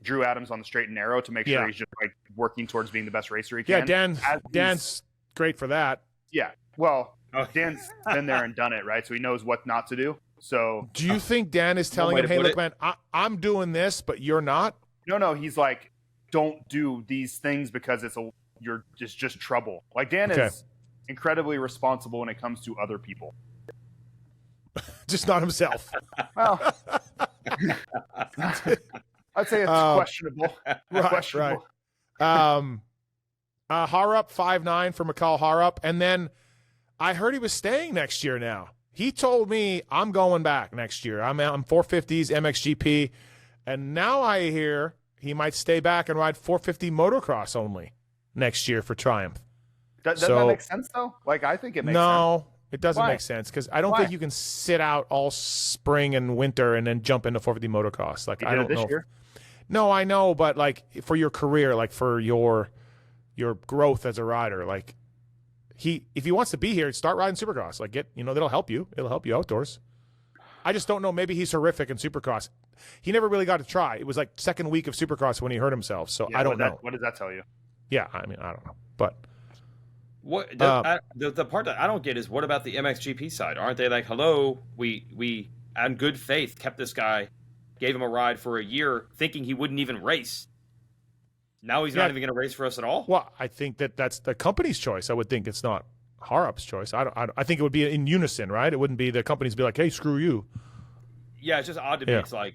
Drew Adams on the straight and narrow to make sure he's just like working towards being the best racer he can. Yeah, Dan's great for that. Yeah, well, Dan's been there and done it, right? So he knows what not to do. So do you think Dan is telling him, hey, look, man, I'm doing this, but you're not? No, he's like, don't do these things because you're just trouble. Like Dan is incredibly responsible when it comes to other people. Just not himself. Well, I'd say it's questionable. Right. Harup 5'9" for McCall Harup, and then I heard he was staying next year. Now he told me I'm going back next year. I'm 450s MXGP, and now I hear he might stay back and ride 450 motocross only next year for Triumph. Doesn't that make sense though? Like I think it makes sense. No, it doesn't make sense because I don't Why? think you can sit out all spring and winter and then jump into 450 motocross. Like I don't know. Year? No, I know, but like for your career, like for your growth as a rider, like if he wants to be here, start riding Supercross. Like that'll help you. It'll help you outdoors. I just don't know. Maybe he's horrific in Supercross. He never really got to try. It was like second week of Supercross when he hurt himself. So I don't know. What does that tell you? Yeah, I mean, I don't know. But what the part that I don't get is what about the MXGP side? Aren't they like, hello, we in good faith kept this guy, gave him a ride for a year, thinking he wouldn't even race. Now he's not even going to race for us at all. Well, I think that's the company's choice. I would think it's not Harup's choice. I think it would be in unison, right? It wouldn't be the companies be like, hey, screw you. Yeah, it's just odd to me. It's like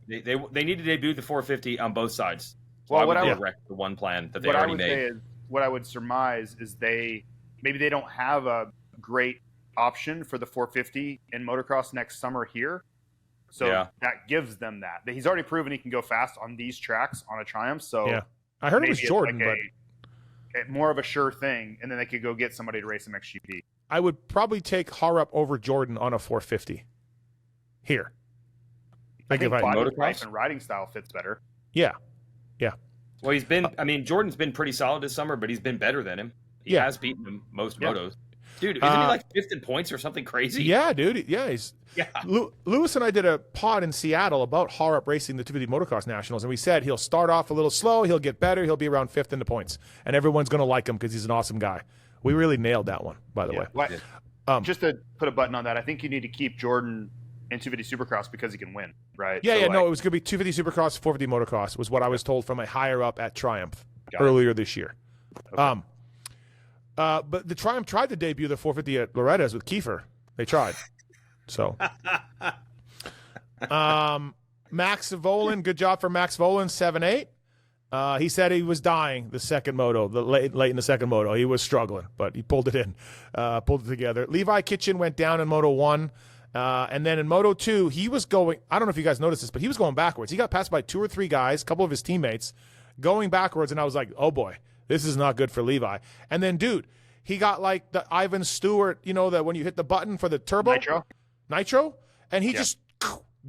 they need to debut the 450 on both sides. Well, what I would wreck the one plan that they already made. What I would surmise is maybe they don't have a great option for the 450 in motocross next summer here. So that gives them that. He's already proven he can go fast on these tracks on a Triumph. So yeah, I heard it was Jordan, like more of a sure thing, and then they could go get somebody to race MXGP. I would probably take Harup over Jordan on a 450 here. I think body type and riding style fits better. Yeah. Well, Jordan's been pretty solid this summer, but he's been better than him. He has beaten him most motos. Dude, isn't he like fifth in points or something crazy? Yeah, dude. Yeah, Lewis and I did a pod in Seattle about Harup racing the 250 Motocross Nationals, and we said he'll start off a little slow, he'll get better, he'll be around fifth in the points, and everyone's going to like him because he's an awesome guy. We really nailed that one, by the way. Just to put a button on that, I think you need to keep Jordan in 250 Supercross because he can win, right? Yeah, no, it was going to be 250 Supercross, 450 Motocross was what I was told from a higher up at Triumph earlier this year. Okay. But the Triumph tried to debut the 450 at Loretta's with Kiefer. They tried. So, Max Volin, good job for Max Volin, 7-8. He said he was dying the second moto, late in the second moto. He was struggling, but he pulled it in, pulled it together. Levi Kitchen went down in Moto 1. And then in Moto 2, he was going, I don't know if you guys noticed this, but he was going backwards. He got passed by 2 or 3 guys, a couple of his teammates, going backwards, and I was like, oh boy, this is not good for Levi. And then, dude, he got like the Ivan Stewart, that when you hit the button for the turbo. Nitro? And he just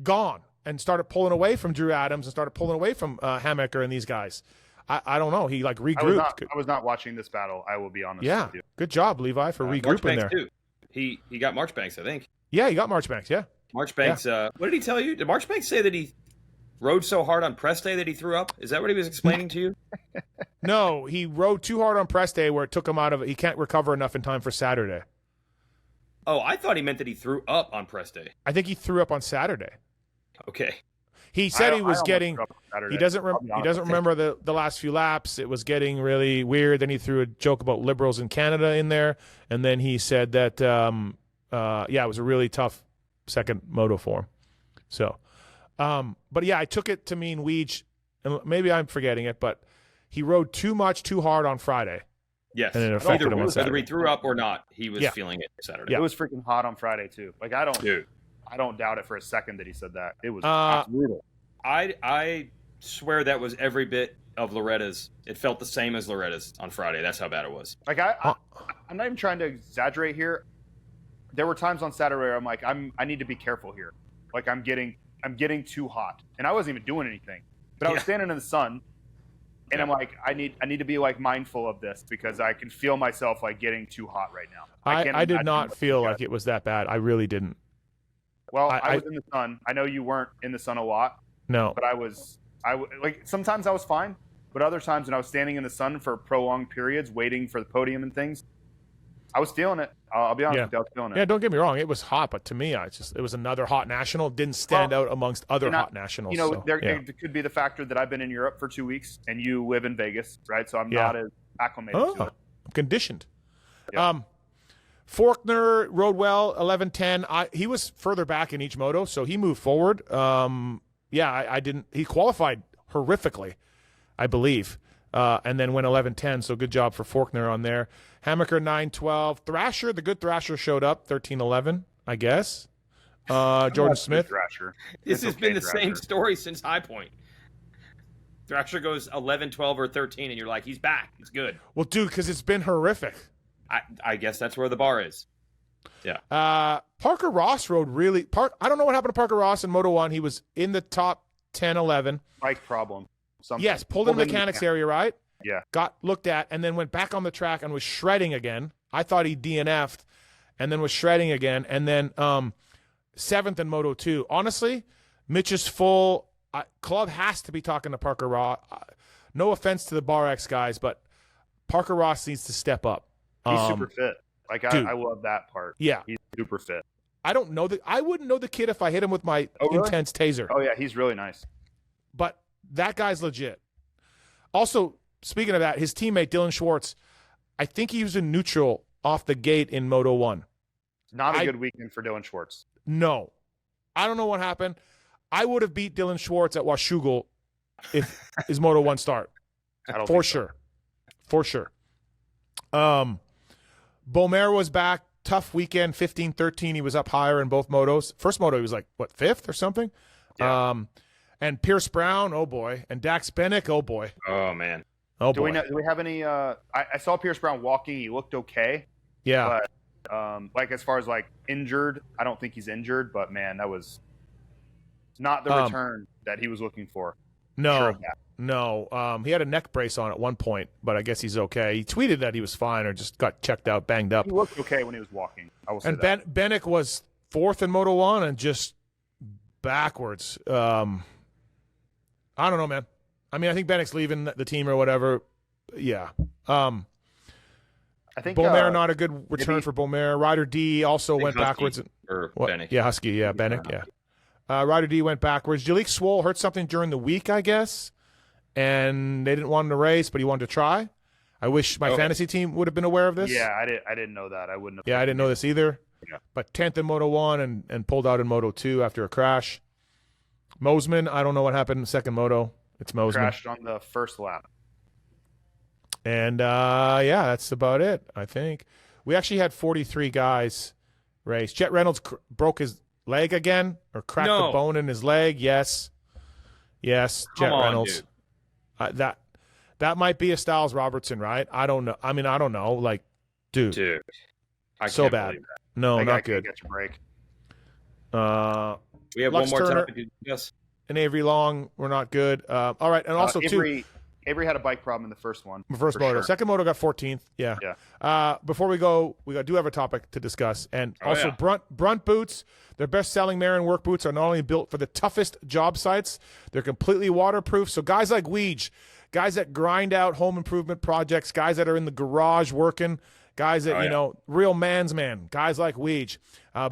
gone and started pulling away from Drew Adams and started pulling away from Hammaker and these guys. I don't know. He like regrouped. I was not watching this battle, I will be honest with you. Good job, Levi, for regrouping there. Too. He got Marchbanks, I think. Yeah, he got Marchbanks, yeah. Marchbanks, what did he tell you? Did Marchbanks say that he rode so hard on press day that he threw up? Is that what he was explaining to you? No, he rode too hard on press day where it took him out of it. He can't recover enough in time for Saturday. Oh, I thought he meant that he threw up on press day. I think he threw up on Saturday. Okay. He said he was getting – he doesn't remember the last few laps. It was getting really weird. Then he threw a joke about liberals in Canada in there. And then he said that it was a really tough second moto for him. So, but yeah, I took it to mean Weege, and maybe I'm forgetting it, but he rode too hard on Friday. Yes. And it affected him on Saturday. Whether he threw up or not, he was feeling it Saturday. Yeah. It was freaking hot on Friday too. Like I don't doubt it for a second that he said that. It was brutal. I swear that was every bit of Loretta's. It felt the same as Loretta's on Friday. That's how bad it was. Like I'm not even trying to exaggerate here. There were times on Saturday where I'm like, I need to be careful here. Like I'm getting too hot, and I wasn't even doing anything, but I was standing in the sun, and I'm like, I need to be like mindful of this because I can feel myself like getting too hot right now. I did not feel like it was that bad. I really didn't. Well, I was in the sun. I know you weren't in the sun a lot. No, but I was like sometimes I was fine, but other times when I was standing in the sun for prolonged periods, waiting for the podium and things, I was feeling it. I'll be honest with you, I was feeling it. Yeah, don't get me wrong. It was hot, but to me, it was another hot national. It didn't stand out amongst other hot nationals. It could be the factor that I've been in Europe for 2 weeks and you live in Vegas, right? So I'm not as acclimated to it. I'm conditioned. Yeah. Faulkner rode well, 11:10. He was further back in each moto, so he moved forward. I didn't. He qualified horrifically, I believe, and then went 11:10. So good job for Faulkner on there. Hammaker 9:12. Thrasher, the good Thrasher showed up 13:11, I guess. Jordan Smith. Thrasher. This has been the same story since High Point. Thrasher goes 11, 12, or 13, and you're like, he's back. He's good. Well, dude, because it's been horrific. I guess that's where the bar is. Yeah. Parker Ross rode really. I don't know what happened to Parker Ross in Moto 1. He was in the top 10, 11. Bike problem. Something. Yes, pulled in the mechanics area, right? Yeah. Got looked at and then went back on the track and was shredding again. I thought he DNF'd and then was shredding again. And then 7th in Moto 2. Honestly, Mitch is full. Club has to be talking to Parker Ross. No offense to the Bar X guys, but Parker Ross needs to step up. He's super fit. Like, I love that part. Yeah. He's super fit. I wouldn't know the kid if I hit him with my intense taser. Oh, yeah. He's really nice. But that guy's legit. Also, speaking of that, his teammate, Dylan Schwartz, I think he was in neutral off the gate in Moto 1. Not a good weekend for Dylan Schwartz. No. I don't know what happened. I would have beat Dylan Schwartz at Washougal if his Moto 1 start. For sure. Beaumer was back. Tough weekend, 15-13. He was up higher in both motos. First moto, he was like, 5th or something? Yeah. And Pierce Brown, oh boy. And Dax Bennick, oh boy. Oh, man. Oh, do boy. Do we have any I saw Pierce Brown walking. He looked okay. Yeah. But, like, as far as, like, injured, I don't think he's injured. But, man, that was not the return that he was looking for. No. He had a neck brace on at one point, but I guess he's okay. He tweeted that he was fine or just got checked out, banged up. He looked okay when he was walking. I will say that. Bennick was 4th in Moto 1 and just backwards. I don't know, man. I mean, I think Bennick's leaving the team or whatever. Yeah. I think Beaumer, not a good return for Beaumer. Ryder D also went backwards. Bennick. Yeah, Husky. Yeah, Bennick. Yeah. Ryder D went backwards. Jalik Swoll hurt something during the week, I guess, and they didn't want him to race, but he wanted to try. I wish my fantasy team would have been aware of this. Yeah, I didn't know that. I wouldn't have. Yeah, I didn't know this either. Yeah. But 10th in Moto 1 and pulled out in Moto 2 after a crash. Mosman, I don't know what happened in the second moto. It's Mosman. Crashed on the first lap. And, that's about it, I think. We actually had 43 guys race. Jet Reynolds broke his leg again or cracked the bone in his leg. Yes, Jet Reynolds. That might be a Styles Robertson, right? I don't know. I mean, I don't know. Like, dude, I so can't bad. believe that. No, not good. Get your break. We have Lux one more Turner topic to discuss. and Avery Long were not good. All right, and also Avery had a bike problem in the first one. First moto. Sure. Second moto got 14th. Yeah. Before we go, we do have a topic to discuss. And Brunt boots, their best-selling Marin work boots are not only built for the toughest job sites, they're completely waterproof. So guys like Weege, guys that grind out home improvement projects, guys that are in the garage working, guys that, real man's man, guys like Weege.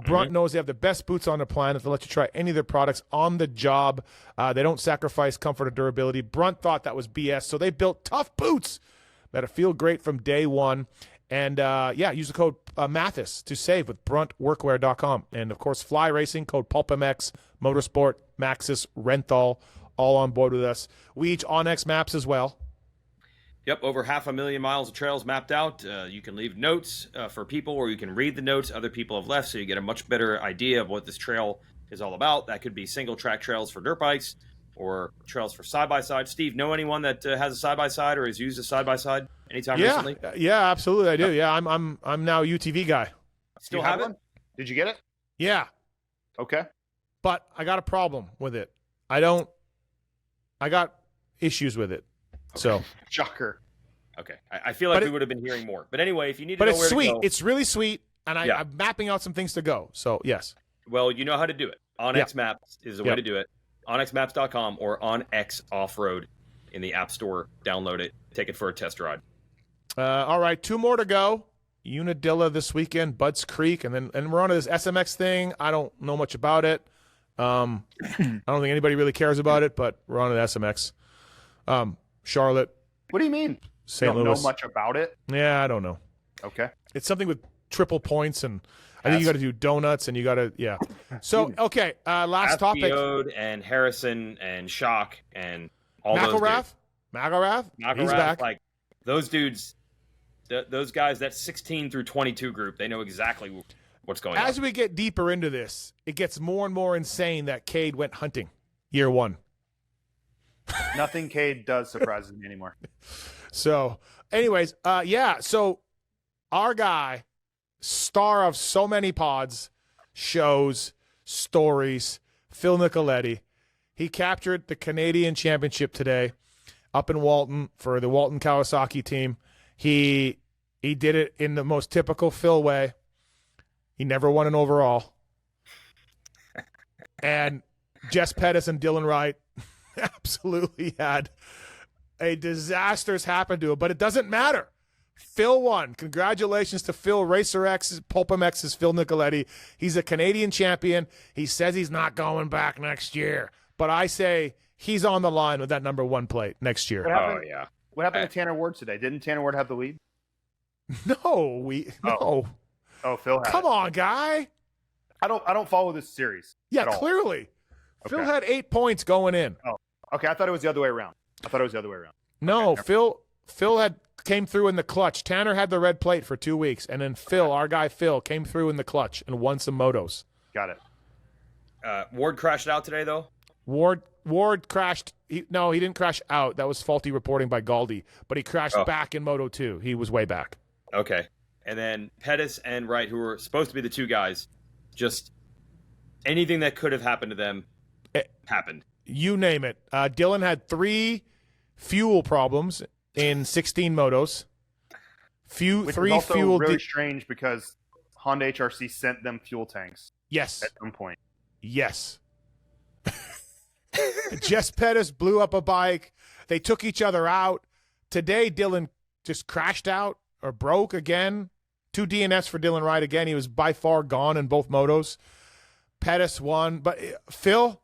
Brunt knows they have the best boots on the planet to let you try any of their products on the job. They don't sacrifice comfort or durability. Brunt thought that was BS, so they built tough boots that'll feel great from day one. And, use the code Matthes to save with bruntworkwear.com. And, of course, Fly Racing, code PulpMX, Motorsport, Maxxis, Renthal, all on board with us. Weege on X Maps as well. Yep, over 500,000 miles of trails mapped out. You can leave notes for people, or you can read the notes other people have left, so you get a much better idea of what this trail is all about. That could be single-track trails for dirt bikes or trails for side-by-side. Steve, know anyone that has a side-by-side or has used a side-by-side anytime recently? Yeah, absolutely, I do. Yeah, I'm now a UTV guy. Still have one? it? Did you get it? Yeah. Okay. But I got a problem with it. I got issues with it. Okay. So shocker. Okay, I feel like we would have been hearing more. But anyway, if you need to know it's where sweet. to go, It's really sweet, and I'm mapping out some things to go. So yes. Well, you know how to do it. On X Maps is the way to do it. onxmaps.com or OnX Off-Road in the App Store. Download it. Take it for a test ride. All right, 2 more to go. Unadilla this weekend, Budds Creek, and we're on to this SMX thing. I don't know much about it. I don't think anybody really cares about it, but we're on to the SMX. Charlotte. What do you mean? St. Don't Louis. know much about it? Yeah, I don't know. Okay. It's something with triple points, and I think you got to do donuts, and you got to, yeah. So, okay, last topic. Asfield and Harrison and Shock and all those dudes. McElrath, he's back. Like, those dudes, those guys, that 16 through 22 group, they know exactly what's going on. As we get deeper into this, it gets more and more insane that Cade went hunting year 1. Nothing Cade does surprises me anymore. So, anyways, so our guy, star of so many pods, shows, stories, Phil Nicoletti, he captured the Canadian Championship today up in Walton for the Walton Kawasaki team. He did it in the most typical Phil way. He never won an overall. And Jess Pettis and Dylan Wright absolutely had a disaster's happen to him, but it doesn't matter. Phil won. Congratulations to Phil. Racer X, Pulpum X's Phil Nicoletti. He's a Canadian champion. He says he's not going back next year, but I say he's on the line with that number 1 plate next year. What happened to Tanner Ward today? Didn't Tanner Ward have the lead? No, no. Oh, Phil had Come on, guy. I don't follow this series. Yeah, at all. clearly. Okay. Phil had 8 points going in. Oh, okay. I thought it was the other way around. No, Okay. Phil came through in the clutch. Tanner had the red plate for 2 weeks, and then Phil, our guy Phil, came through in the clutch and won some motos. Got it. Ward crashed out today, though? Ward crashed. He didn't crash out. That was faulty reporting by Galdi, but he crashed back in Moto 2. He was way back. Okay. And then Pettis and Wright, who were supposed to be the 2 guys, just anything that could have happened to them happened. You name it. Dylan had 3 fuel problems in 16 motos. Which is also really strange because Honda HRC sent them fuel tanks. Yes. At some point. Yes. Jess Pettis blew up a bike. They took each other out. Today, Dylan just crashed out or broke again. 2 DNFs for Dylan Wright again. He was by far gone in both motos. Pettis won. But Phil,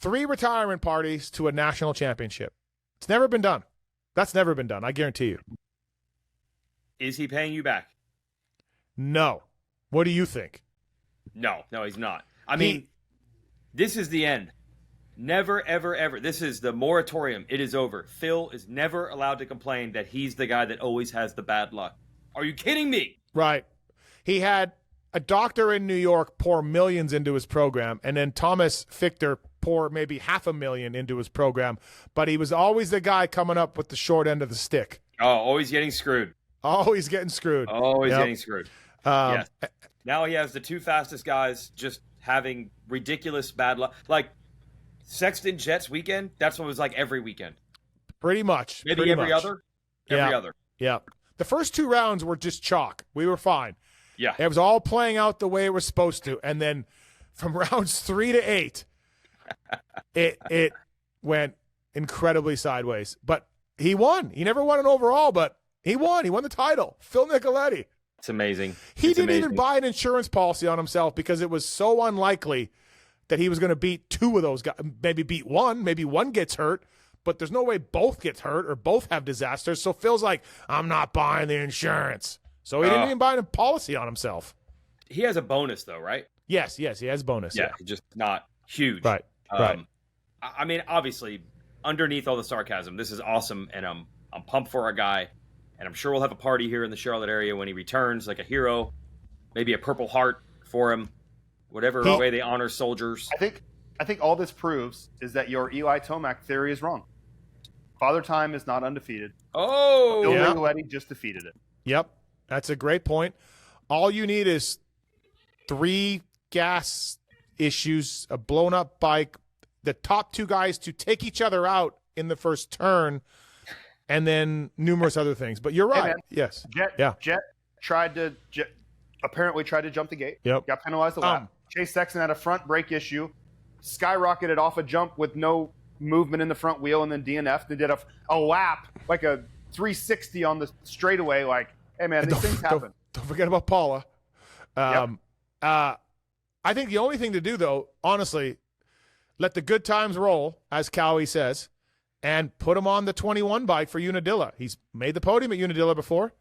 3 retirement parties to a national championship. It's never been done. That's never been done. I guarantee you. Is he paying you back? No. What do you think? No, he's not. I mean, this is the end. Never, ever, ever. This is the moratorium. It is over. Phil is never allowed to complain that he's the guy that always has the bad luck. Are you kidding me? Right. He had a doctor in New York pour millions into his program, and then Thomas Fichter pour maybe $500,000 into his program, but he was always the guy coming up with the short end of the stick. Oh, always getting screwed. Always getting screwed. Always getting screwed. Yes. Now he has the 2 fastest guys just having ridiculous bad luck. Like Sexton Jets weekend, that's what it was like every weekend. Pretty much. Maybe every other. Every other. Yeah. The first 2 rounds were just chalk. We were fine. Yeah. It was all playing out the way it was supposed to. And then from rounds 3 to 8, it went incredibly sideways. But he won. He never won an overall, but he won. He won the title. Phil Nicoletti. It's amazing. He didn't even buy an insurance policy on himself because it was so unlikely that he was going to beat 2 of those guys. Maybe beat 1. Maybe 1 gets hurt. But there's no way both get hurt or both have disasters. So Phil's like, I'm not buying the insurance. So he didn't even buy a policy on himself. He has a bonus, though, right? Yes, he has bonus. Yeah, just not huge. Right, right. I mean, obviously, underneath all the sarcasm, this is awesome, and I'm pumped for our guy, and I'm sure we'll have a party here in the Charlotte area when he returns, like a hero, maybe a Purple Heart for him, whatever way they honor soldiers. I think all this proves is that your Eli Tomac theory is wrong. Father Time is not undefeated. Oh, Phil Nicoletti just defeated it. Yep, that's a great point. All you need is 3 gas issues, a blown up bike, the top 2 guys to take each other out in the first turn, and then numerous other things. But you're right. Hey, yes. Jet apparently tried to jump the gate. Yep. Got penalized a lap. Chase Sexton had a front brake issue. skyrocketed off a jump with no movement in the front wheel and then DNF'd and did a lap, like a 360 on the straightaway. Like, hey, man, these things happen. Don't forget about Paula. I think the only thing to do, though, honestly, let the good times roll, as Cowie says, and put him on the 21 bike for Unadilla. He's made the podium at Unadilla before.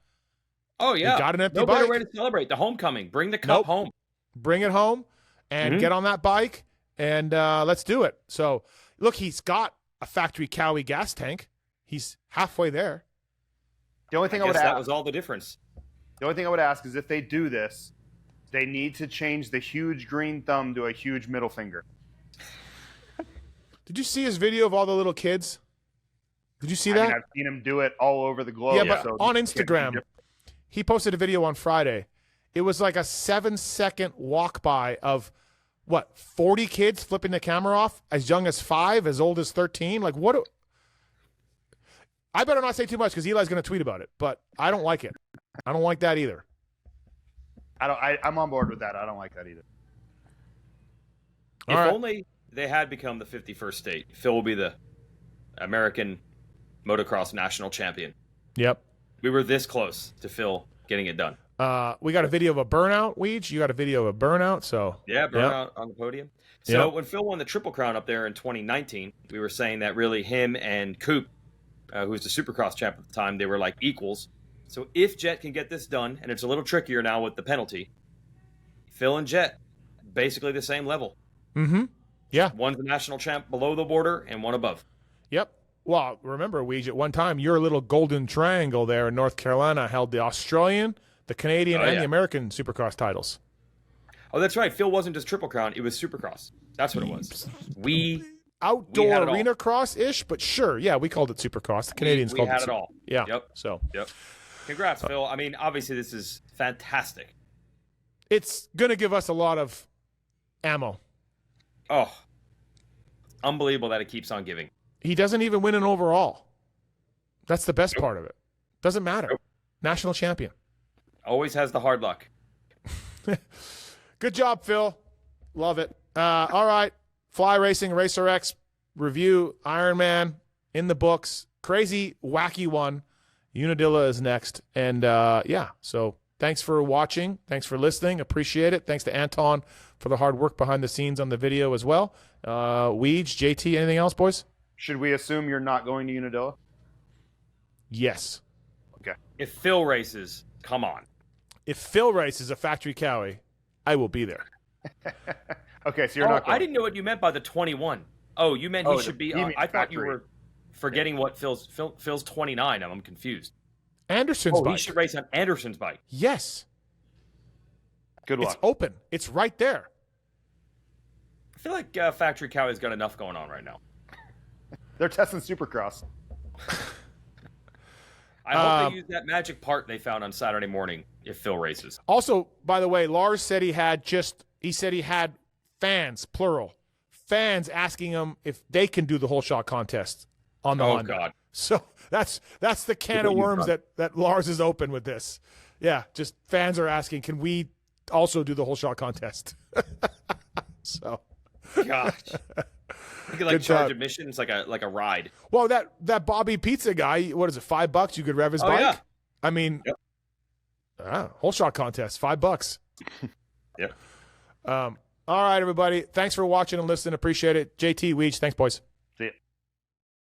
Oh, yeah. He got an empty no bike. better way to celebrate the homecoming. Bring the cup home. Bring it home and get on that bike, and let's do it. So, look, he's got a factory Cowie gas tank. He's halfway there. The only thing I would that ask, was all the difference. The only thing I would ask is if they do this, they need to change the huge green thumb to a huge middle finger. Did you see his video of all the little kids? Did you see that? I mean, I've seen him do it all over the globe. Yeah, but so on Instagram, he posted a video on Friday. It was like a 7-second walk by of, 40 kids flipping the camera off, as young as 5, as old as 13? Like, what? I better not say too much because Eli's going to tweet about it, but I don't like it. I don't like that either. I'm on board with that. I don't like that either. If only they had become the 51st state, Phil will be the American motocross national champion. Yep. We were this close to Phil getting it done. We got a video of a burnout, Weege. You got a video of a burnout, so yeah, burnout on the podium. So when Phil won the Triple Crown up there in 2019, we were saying that really him and Coop, who was the Supercross champ at the time, they were like equals. So if Jet can get this done, and it's a little trickier now with the penalty, Phil and Jet, basically the same level. Mm-hmm. Yeah. One's the national champ below the border and one above. Yep. Well, remember, Weege, at one time, your little golden triangle there in North Carolina held the Australian, the Canadian, and the American Supercross titles. Oh, that's right. Phil wasn't just Triple Crown. It was Supercross. That's what it was. Outdoor arena cross-ish, but sure. Yeah, we called it Supercross. The Canadians called it. We had it all. Yeah. Yep. So. Yep. Congrats, Phil. I mean, obviously, this is fantastic. It's going to give us a lot of ammo. Oh, unbelievable that it keeps on giving. He doesn't even win an overall. That's the best part of it. Doesn't matter. National champion. Always has the hard luck. Good job, Phil. Love it. All right. Fly Racing, Racer X review, Ironman in the books. Crazy, wacky one. Unadilla is next. And, so thanks for watching. Thanks for listening. Appreciate it. Thanks to Anton for the hard work behind the scenes on the video as well. Weege, JT, anything else, boys? Should we assume you're not going to Unadilla? Yes. Okay. If Phil races, come on. If Phil races a factory Cowie, I will be there. Okay, so you're not going. I didn't know what you meant by the 21. Oh, you meant he should be. I thought you were forgetting what Phil's 29. I'm confused. Anderson's bike. He should race on Anderson's bike. Yes. Good luck. It's open. It's right there. I feel like Factory Cowie's got enough going on right now. They're testing Supercross. I hope they use that magic part they found on Saturday morning if Phil races. Also, by the way, Lars said he had fans, plural, fans asking him if they can do the whole shot contest on the Honda. God. So that's the can of worms that Lars is open with this. Yeah, just fans are asking, can we also do the whole shot contest? So, gosh. You could like charge admission. It's like a ride. Well, that Bobby Pizza guy, what is it, $5? You could rev his bike. Yeah. I mean, whole shot contest, $5. Yep. All right, everybody. Thanks for watching and listening. Appreciate it. JT, Weege, thanks, boys.